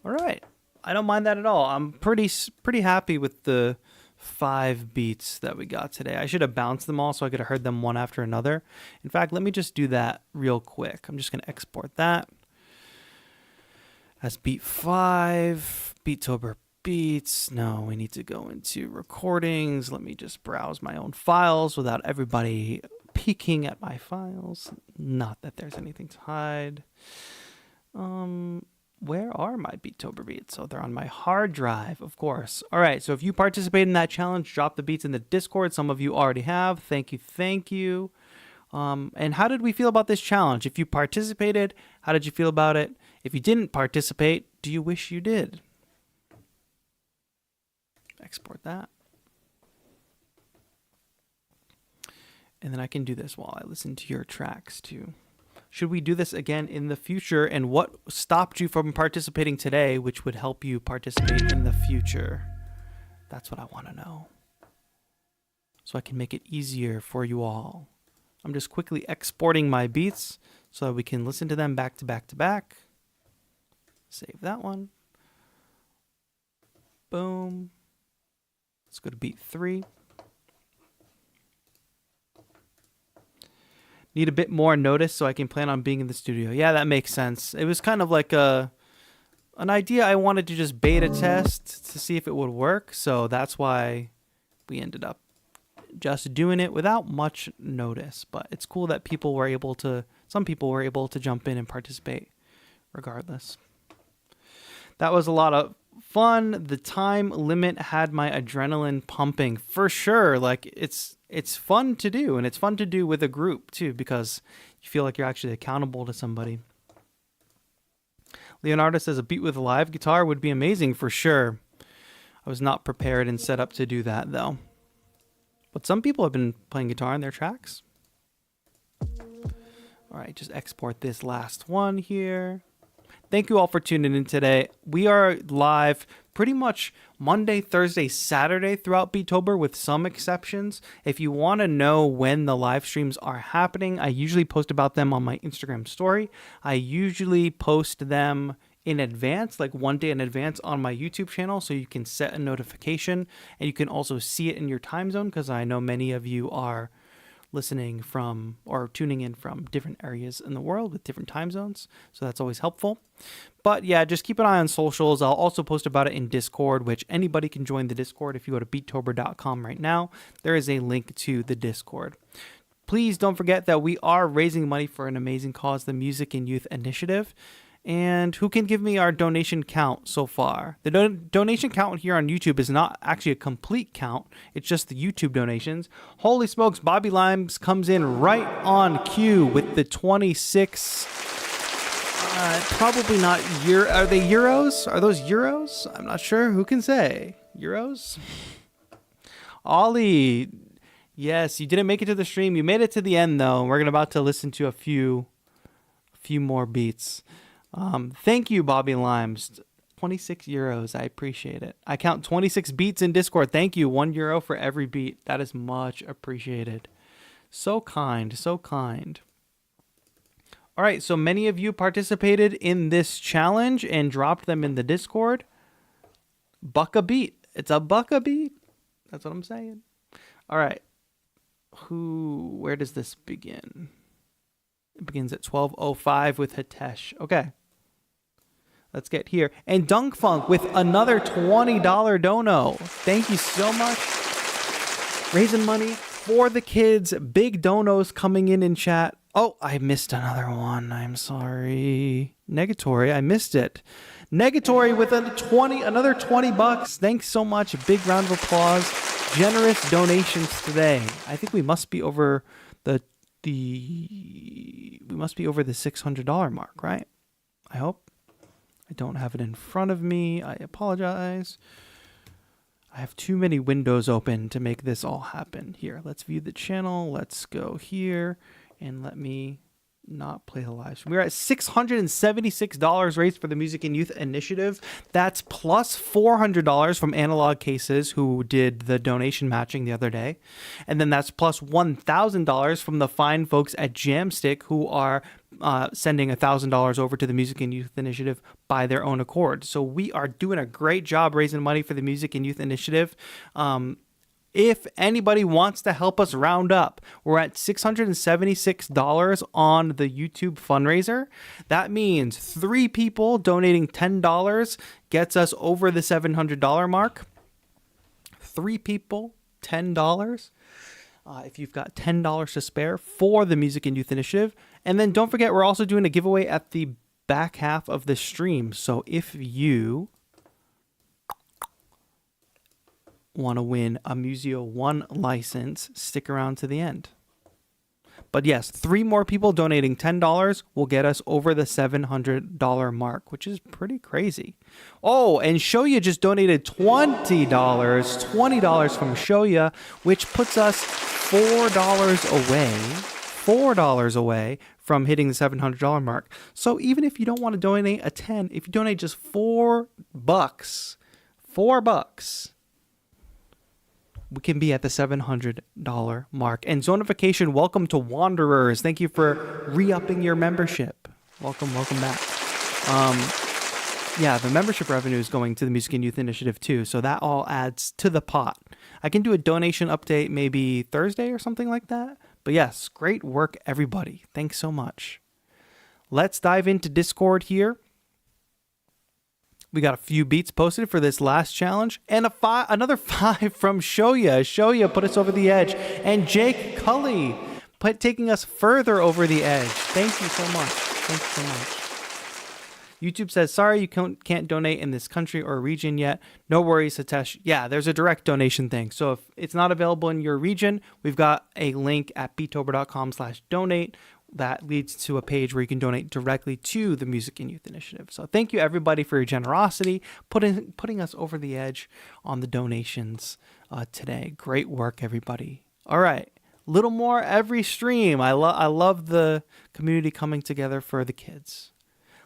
All right. I don't mind that at all. I'm pretty happy with the 5 beats that we got today. I should have bounced them all so I could have heard them one after another. In fact, let me just do that real quick. I'm just going to export that as beat 5, Beatober beats. No, we need to go into recordings. Let me just browse my own files without everybody peeking at my files. Not that there's anything to hide. Where are my Beatober beats? Oh, they're on my hard drive, of course. All right, so if you participate in that challenge, drop the beats in the Discord. Some of you already have. Thank you. And how did we feel about this challenge? If you participated, how did you feel about it? If you didn't participate, do you wish you did? Export that. And then I can do this while I listen to your tracks too. Should we do this again in the future? And what stopped you from participating today, which would help you participate in the future? That's what I want to know. So I can make it easier for you all. I'm just quickly exporting my beats so that we can listen to them back to back to back. Save that one. Boom. Let's go to beat 3. Need a bit more notice so I can plan on being in the studio. Yeah, that makes sense. It was kind of like an idea I wanted to just beta test to see if it would work. So that's why we ended up just doing it without much notice. But it's cool that some people were able to jump in and participate regardless. That was a lot of fun. The time limit had my adrenaline pumping for sure. Like it's fun to do, and it's fun to do with a group too, because you feel like you're actually accountable to somebody. Leonardo says a beat with a live guitar would be amazing for sure. I was not prepared and set up to do that though. But some people have been playing guitar in their tracks. All right, just export this last one here. Thank you all for tuning in today. We are live pretty much Monday, Thursday, Saturday throughout Beatober with some exceptions. If you want to know when the live streams are happening, I usually post about them on my Instagram story. I usually post them in advance, like one day in advance on my YouTube channel, so you can set a notification and you can also see it in your time zone, because I know many of you are listening from or tuning in from different areas in the world with different time zones. So that's always helpful. But yeah, just keep an eye on socials. I'll also post about it in Discord, which anybody can join the Discord. If you go to beatober.com right now, there is a link to the Discord. Please don't forget that we are raising money for an amazing cause, the Music and Youth Initiative. And who can give me our donation count so far? The donation count here on YouTube is not actually a complete count. It's just the YouTube donations. Holy smokes, Bobby Limes comes in right on cue with the 26. Probably not euro. Are they euros? Are those euros? I'm not sure. Who can say? Euros? Ollie. Yes, you didn't make it to the stream. You made it to the end, though. We're about to listen to a few more beats. Thank you, Bobby Limes. 26 euros. I appreciate it. I count 26 beats in Discord. Thank you. €1 for every beat. That is much appreciated. So kind. So kind. All right. So many of you participated in this challenge and dropped them in the Discord. Buck a beat. It's a buck a beat. That's what I'm saying. All right. Where does this begin? It begins at 12:05 with Hitesh. Okay. Let's get here. And Dunk Funk with another $20 dono. Thank you so much. Raising money for the kids. Big donos coming in chat. Oh, I missed another one. I'm sorry. Negatory, I missed it. Negatory with another $20. Thanks so much. Big round of applause. Generous donations today. I think we must be over the $600 mark, right? I hope. I don't have it in front of me. I apologize. I have too many windows open to make this all happen. Here, let's view the channel. Let's go here and let me not play the live stream. We're at $676 raised for the Music and Youth Initiative. That's plus $400 from Analog Cases, who did the donation matching the other day. And then that's plus $1,000 from the fine folks at Jamstick, who are sending $1,000 over to the Music and Youth Initiative by their own accord. So we are doing a great job raising money for the Music and Youth Initiative. If anybody wants to help us round up, we're at $676 on the YouTube fundraiser. That means 3 people donating $10 gets us over the $700 mark. 3 people, $10. If you've got $10 to spare for the Music and Youth Initiative. And then don't forget, we're also doing a giveaway at the back half of the stream. So if you want to win a Museo 1 license, stick around to the end. But yes, 3 more people donating $10 will get us over the $700 mark, which is pretty crazy. Oh, and Shoya just donated $20 from Shoya, which puts us $4 away. $4 away from hitting the $700 mark. So even if you don't want to donate a 10, if you donate just $4, $4, we can be at the $700 mark. And Zonification, welcome to Wanderers. Thank you for re-upping your membership. Welcome back. Yeah, the membership revenue is going to the Music and Youth Initiative too, so that all adds to the pot. I can do a donation update maybe Thursday or something like that. But yes, great work, everybody. Thanks so much. Let's dive into Discord here. We got a few beats posted for this last challenge, and another 5 from Shoya. Shoya put us over the edge, and Jake Cully taking us further over the edge. Thank you so much. Thank you so much. YouTube says, sorry, you can't donate in this country or region yet. No worries, Hitesh. Yeah, there's a direct donation thing. So if it's not available in your region, we've got a link at beatober.com/donate that leads to a page where you can donate directly to the Music and Youth Initiative. So thank you, everybody, for your generosity, putting us over the edge on the donations today. Great work, everybody. All right. Little more every stream. I love the community coming together for the kids.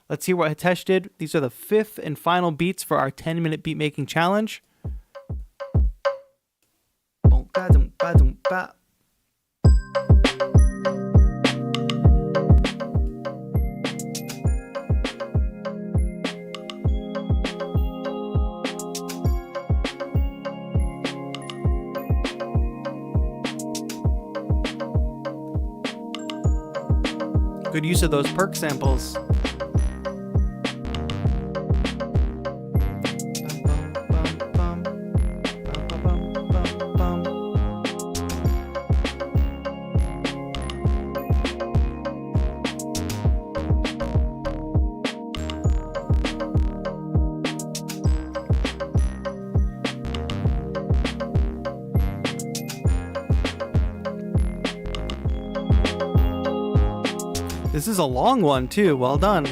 Let's see what Hitesh did. These are the 5th and final beats for our 10-minute beat making challenge. Good use of those perk samples. This is a long one too. Well done.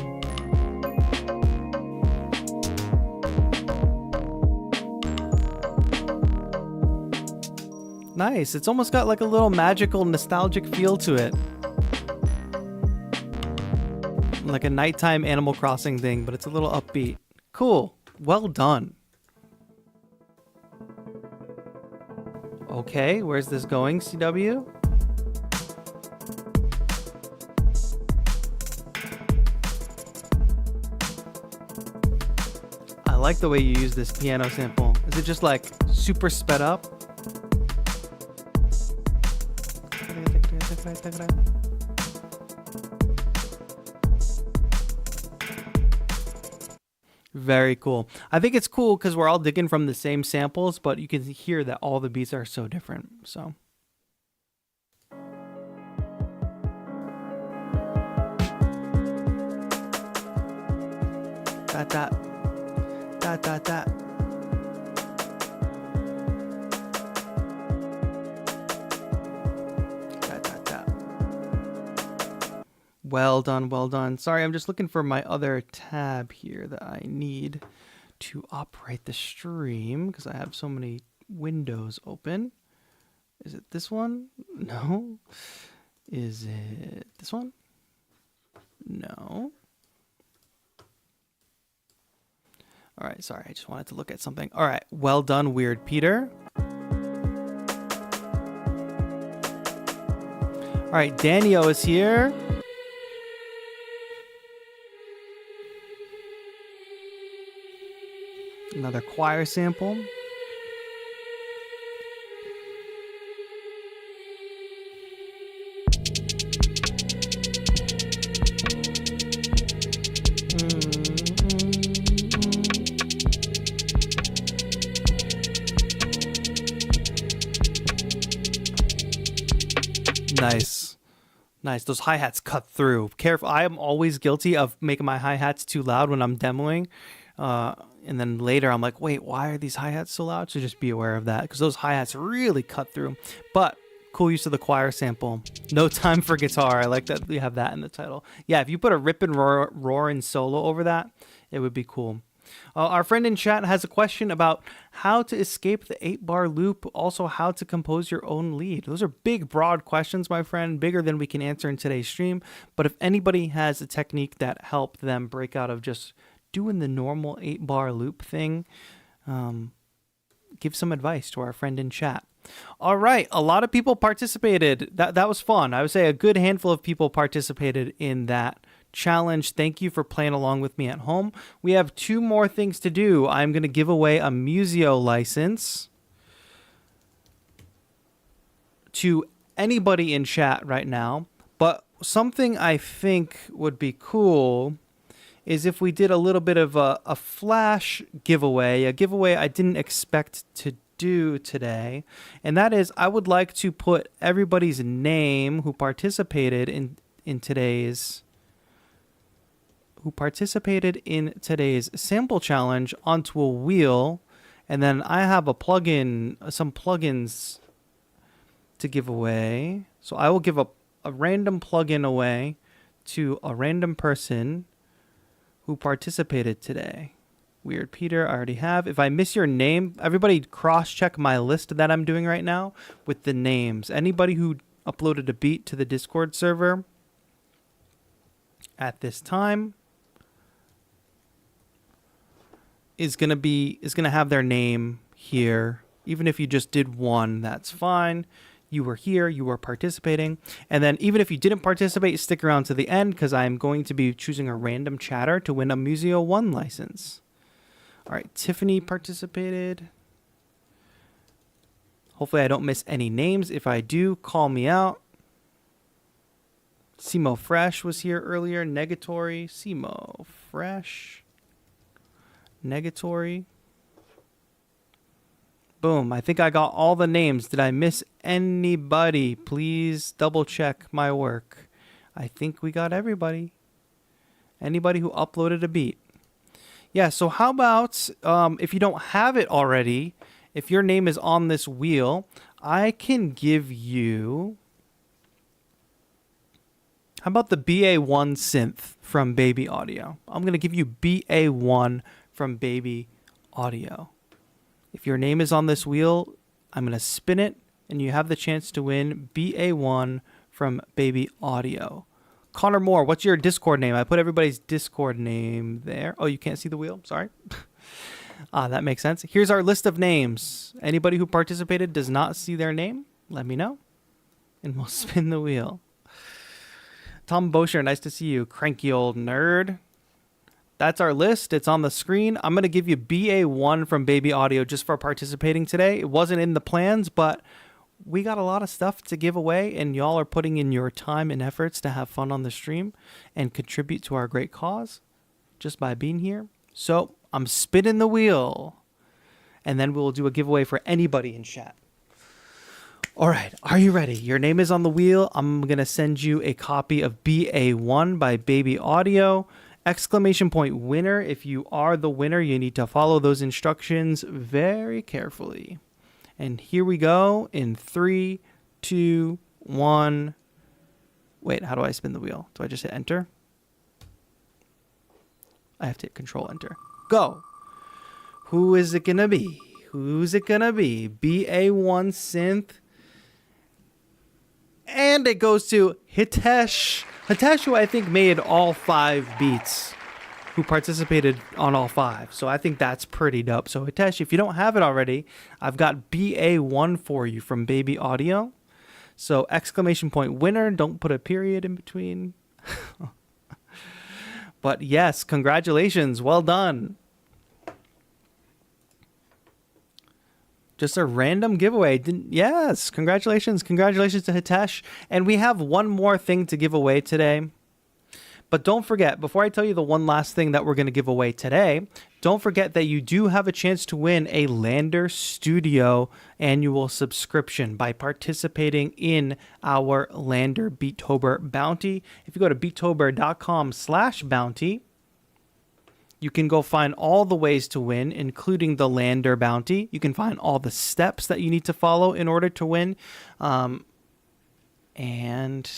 Nice. It's almost got like a little magical, nostalgic feel to it. Like a nighttime Animal Crossing thing, but it's a little upbeat. Cool. Well done. Okay, where's this going, CW? I like the way you use this piano sample. Is it just like super sped up? Very cool. I think it's cool because we're all digging from the same samples, but you can hear that all the beats are so different. So. That. Da, da, da. Da, da, da. Well done, well done. Sorry, I'm just looking for my other tab here that I need to operate the stream because I have so many windows open. Is it this one? No. Is it this one? No. All right, sorry, I just wanted to look at something. All right, well done, Weird Peter. All right, Daniel is here. Another choir sample. Nice. Nice. Those hi-hats cut through. Careful. I am always guilty of making my hi-hats too loud when I'm demoing. And then later I'm like, wait, why are these hi-hats so loud? So just be aware of that because those hi-hats really cut through. But cool use of the choir sample. No time for guitar. I like that we have that in the title. Yeah, if you put a rip and roaring solo over that, it would be cool. Our friend in chat has a question about how to escape the 8-bar loop, also how to compose your own lead. Those are big, broad questions, my friend, bigger than we can answer in today's stream. But if anybody has a technique that helped them break out of just doing the normal 8-bar loop thing, give some advice to our friend in chat. All right, a lot of people participated. That was fun. I would say a good handful of people participated in that challenge. Thank you for playing along with me at home. We have 2 more things to do. I'm going to give away a Museo license to anybody in chat right now. But something I think would be cool is if we did a little bit of a flash giveaway, a giveaway I didn't expect to do today. And that is, I would like to put everybody's name who participated in today's sample challenge onto a wheel, and then I have some plugins to give away. So I will give a random plugin away to a random person who participated today. Weird Peter, I already have. If I miss your name, everybody cross-check my list that I'm doing right now with the names. Anybody who uploaded a beat to the Discord server at this time is gonna have their name here. Even if you just did one, that's fine. You were here, you were participating. And then even if you didn't participate, stick around to the end because I'm going to be choosing a random chatter to win a Museo 1 license. All right, Tiffany participated. Hopefully I don't miss any names. If I do, call me out. Simo Fresh was here earlier. Negatory. Simo Fresh. Negatory. Boom. I think I got all the names. Did I miss anybody? Please double check my work. I think we got everybody. Anybody who uploaded a beat. Yeah, so how about if you don't have it already, if your name is on this wheel, I can give you... How about the BA1 synth from Baby Audio? I'm going to give you BA1 from Baby Audio. If your name is on this wheel, I'm going to spin it, and you have the chance to win BA1 from Baby Audio. Connor Moore, what's your Discord name? I put everybody's Discord name there. Oh, you can't see the wheel? Sorry. That makes sense. Here's our list of names. Anybody who participated does not see their name, let me know, and we'll spin the wheel. Tom Bosher, nice to see you. Cranky old nerd. That's our list. It's on the screen. I'm going to give you BA1 from Baby Audio just for participating today. It wasn't in the plans, but we got a lot of stuff to give away, and y'all are putting in your time and efforts to have fun on the stream and contribute to our great cause just by being here. So I'm spinning the wheel, and then we'll do a giveaway for anybody in chat. All right, are you ready? Your name is on the wheel. I'm going to send you a copy of BA1 by Baby Audio. Exclamation point winner. If you are the winner, you need to follow those instructions very carefully. And here we go in 3, 2, 1. Wait, how do I spin the wheel? Do I just hit enter? I have to hit control enter. Go. Who is it going to be? Who's it going to be? BA1 synth. And it goes to Hitesh. Hitesh, who I think made all 5 beats, who participated on all 5. So I think that's pretty dope. So Hitesh, if you don't have it already, I've got BA1 for you from Baby Audio. So exclamation point winner. Don't put a period in between. But yes, congratulations. Well done. Just a random giveaway. Yes, congratulations. Congratulations to Hitesh. And we have one more thing to give away today. But don't forget, before I tell you the one last thing that we're going to give away today, don't forget that you do have a chance to win a LANDR Studio annual subscription by participating in our LANDR Beatober Bounty. If you go to beatober.com/bounty, you can go find all the ways to win, including the LANDR Bounty. You can find all the steps that you need to follow in order to win. And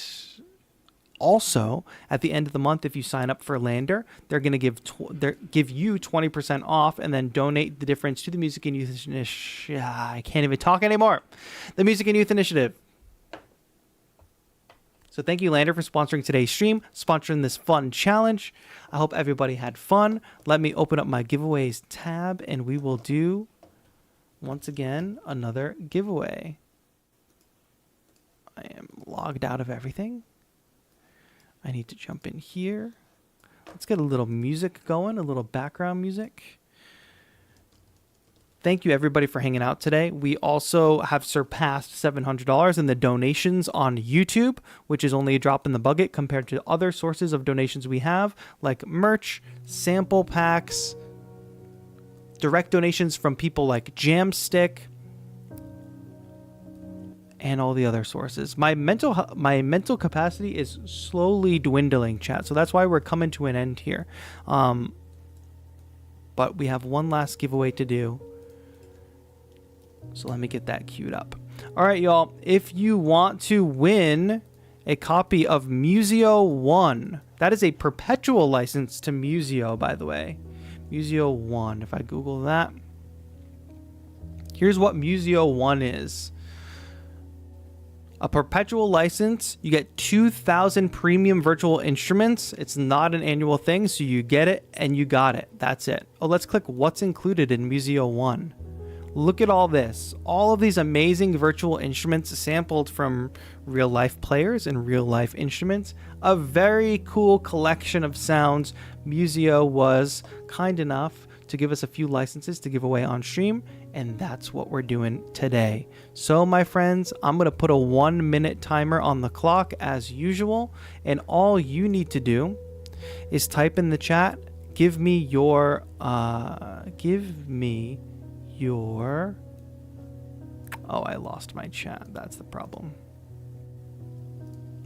Also, at the end of the month, if you sign up for LANDR, they're going to give you 20% off and then donate the difference to the Music and Youth Initiative. I can't even talk anymore. The Music and Youth Initiative. So thank you, LANDR, for sponsoring today's stream, sponsoring this fun challenge. I hope everybody had fun. Let me open up my giveaways tab, and we will do, once again, another giveaway. I am logged out of everything. I need to jump in here. Let's get a little music going, a little background music. Thank you, everybody, for hanging out today. We also have surpassed $700 in the donations on YouTube, which is only a drop in the bucket compared to other sources of donations we have, like merch, sample packs, direct donations from people like Jamstick, and all the other sources. My mental capacity is slowly dwindling, chat. So that's why we're coming to an end here. But we have one last giveaway to do. So let me get that queued up. All right, y'all. If you want to win a copy of Museo 1, that is a perpetual license to Museo, by the way. Museo 1. If I Google that, here's what Museo 1 is. A perpetual license, you get 2,000 premium virtual instruments. It's not an annual thing, so you get it and you got it. That's it. Oh, let's click what's included in Museo 1. Look at all this. All of these amazing virtual instruments sampled from real-life players and real-life instruments. A very cool collection of sounds. Museo was kind enough to give us a few licenses to give away on stream, and that's what we're doing today. So my friends, I'm going to put a 1-minute timer on the clock as usual, and all you need to do is type in the chat, give me your oh, I lost my chat. That's the problem.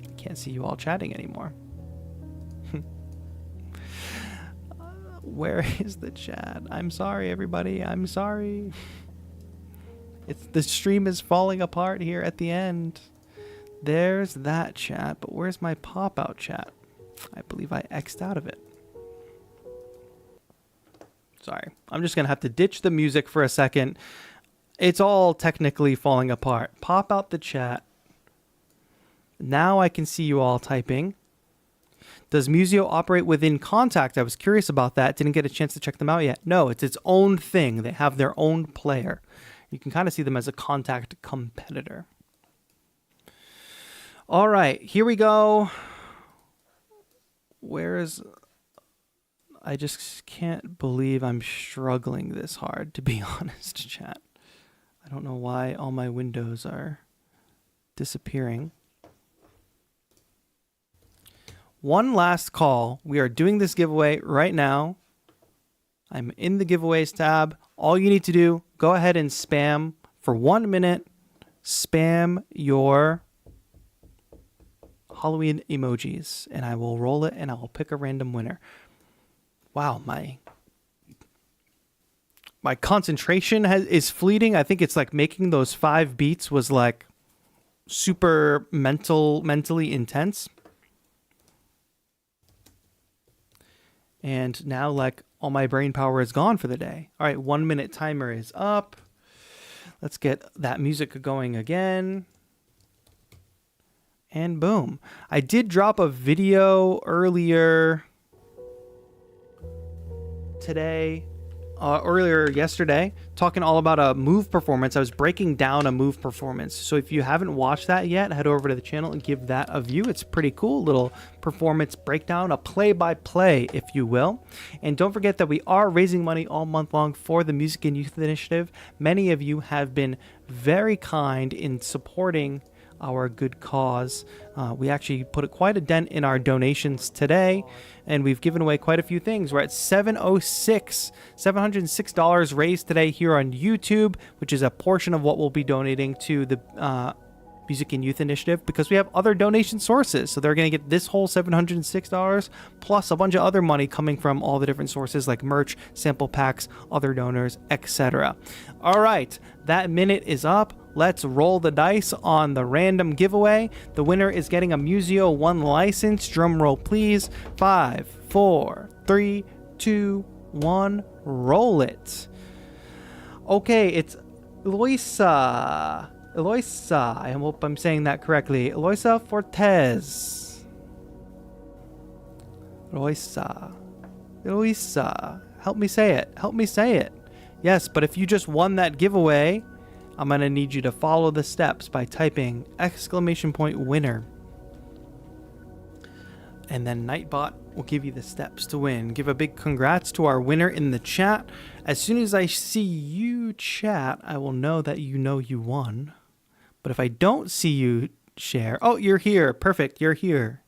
I can't see you all chatting anymore. Where is the chat? I'm sorry, everybody. I'm sorry. The stream is falling apart here at the end. There's that chat, but where's my pop-out chat? I believe I X'd out of it. Sorry. I'm just going to have to ditch the music for a second. It's all technically falling apart. Pop out the chat. Now I can see you all typing. Does Museo operate within Contact? I was curious about that. Didn't get a chance to check them out yet. No, it's its own thing. They have their own player. You can kind of see them as a Contact competitor. All right, here we go. I just can't believe I'm struggling this hard, to be honest, chat. I don't know why all my windows are disappearing. One last call. We are doing this giveaway right now. I'm in the giveaways tab. All you need to do, go ahead and spam for 1 minute. Spam your Halloween emojis, and I will roll it and I will pick a random winner. Wow, my concentration is fleeting. I think it's like making those 5 beats was like super mentally intense. And now, like, all my brain power is gone for the day. All right, 1 minute timer is up. Let's get that music going again. And boom. I did drop a video earlier yesterday, talking all about a move performance. I was breaking down a move performance. So if you haven't watched that yet, head over to the channel and give that a view. It's pretty cool. Little performance breakdown, a play-by-play, if you will. And don't forget that we are raising money all month long for the Music and Youth Initiative. Many of you have been very kind in supporting our good cause. We actually put quite a dent in our donations today, and we've given away quite a few things. We're at $706 raised today here on YouTube, which is a portion of what we'll be donating to the Music and Youth Initiative, because we have other donation sources. So they're going to get this whole $706 plus a bunch of other money coming from all the different sources like merch, sample packs, other donors, etc. All right, that minute is up. let's roll the dice on the random giveaway. The winner is getting a Museo 1 license. Drum roll, please. 5, 4, 3, 2, 1. Roll it. Okay, it's Eloisa. I hope I'm saying that correctly. Eloisa Fortes. Eloisa. Help me say it. Yes, but if you just won that giveaway, I'm going to need you to follow the steps by typing !winner. And then Nightbot will give you the steps to win. Give a big congrats to our winner in the chat. As soon as I see you chat, I will know that you won. But if I don't see you share... Oh, you're here. Perfect. You're here.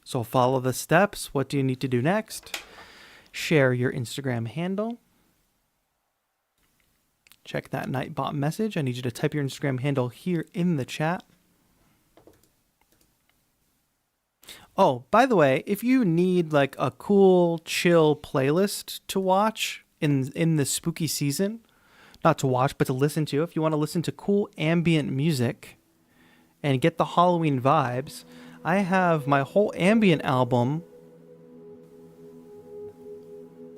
So follow the steps. What do you need to do next? Share your Instagram handle. Check that Nightbot message. I need you to type your Instagram handle here in the chat. Oh, by the way, if you need like a cool, chill playlist to watch in the spooky season, not to watch, but to listen to, if you want to listen to cool ambient music and get the Halloween vibes, I have my whole ambient album.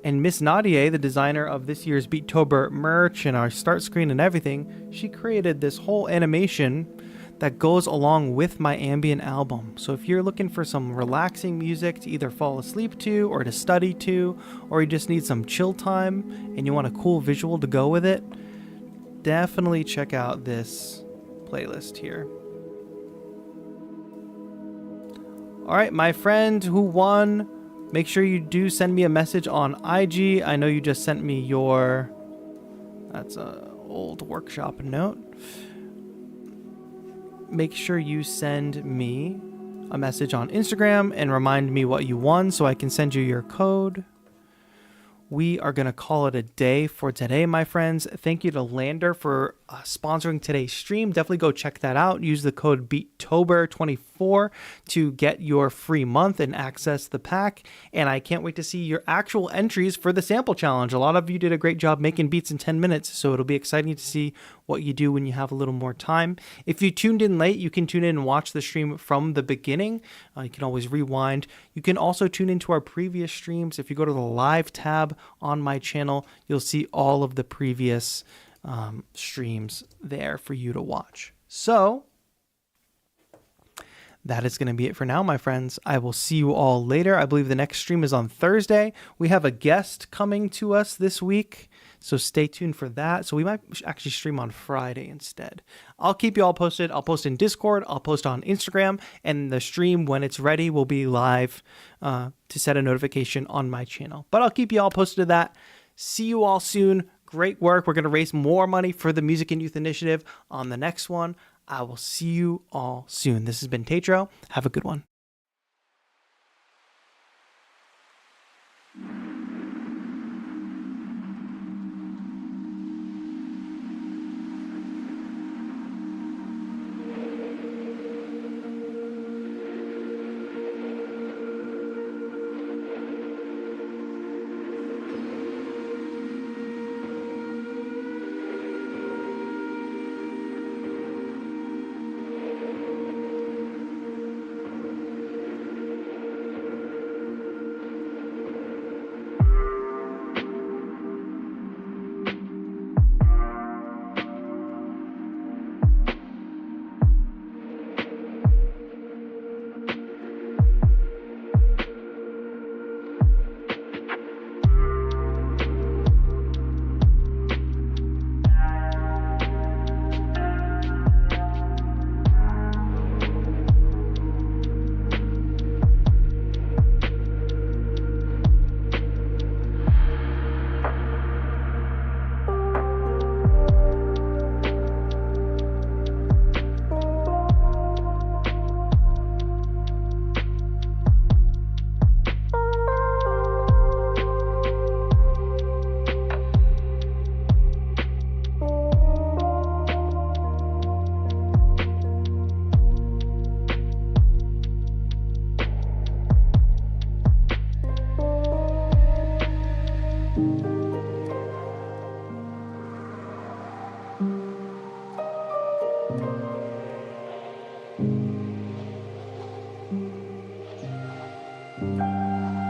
And Miss Nadia, the designer of this year's Beatober merch and our start screen and everything, she created this whole animation that goes along with my ambient album. So if you're looking for some relaxing music to either fall asleep to or to study to, or you just need some chill time and you want a cool visual to go with it, definitely check out this playlist here. All right, my friend who won, make sure you do send me a message on IG. I know you just sent me your... That's an old workshop note. Make sure you send me a message on Instagram and remind me what you won so I can send you your code. We are going to call it a day for today, my friends. Thank you to LANDR for sponsoring today's stream. Definitely go check that out. Use the code Beatober24 to get your free month and access the pack. And I can't wait to see your actual entries for the sample challenge. A lot of you did a great job making beats in 10 minutes, so it'll be exciting to see what you do when you have a little more time. If you tuned in late, you can tune in and watch the stream from the beginning. You can always rewind. You can also tune into our previous streams. If you go to the live tab on my channel, you'll see all of the previous streams there for you to watch. So that is going to be it for now, my friends. I will see you all later. I believe the next stream is on Thursday. We have a guest coming to us this week, so stay tuned for that. So we might actually stream on Friday instead. I'll keep you all posted. I'll post in Discord. I'll post on Instagram. And the stream, when it's ready, will be live to set a notification on my channel. But I'll keep you all posted to that. See you all soon. Great work. We're going to raise more money for the Music and Youth Initiative on the next one. I will see you all soon. This has been TAETRO. Have a good one.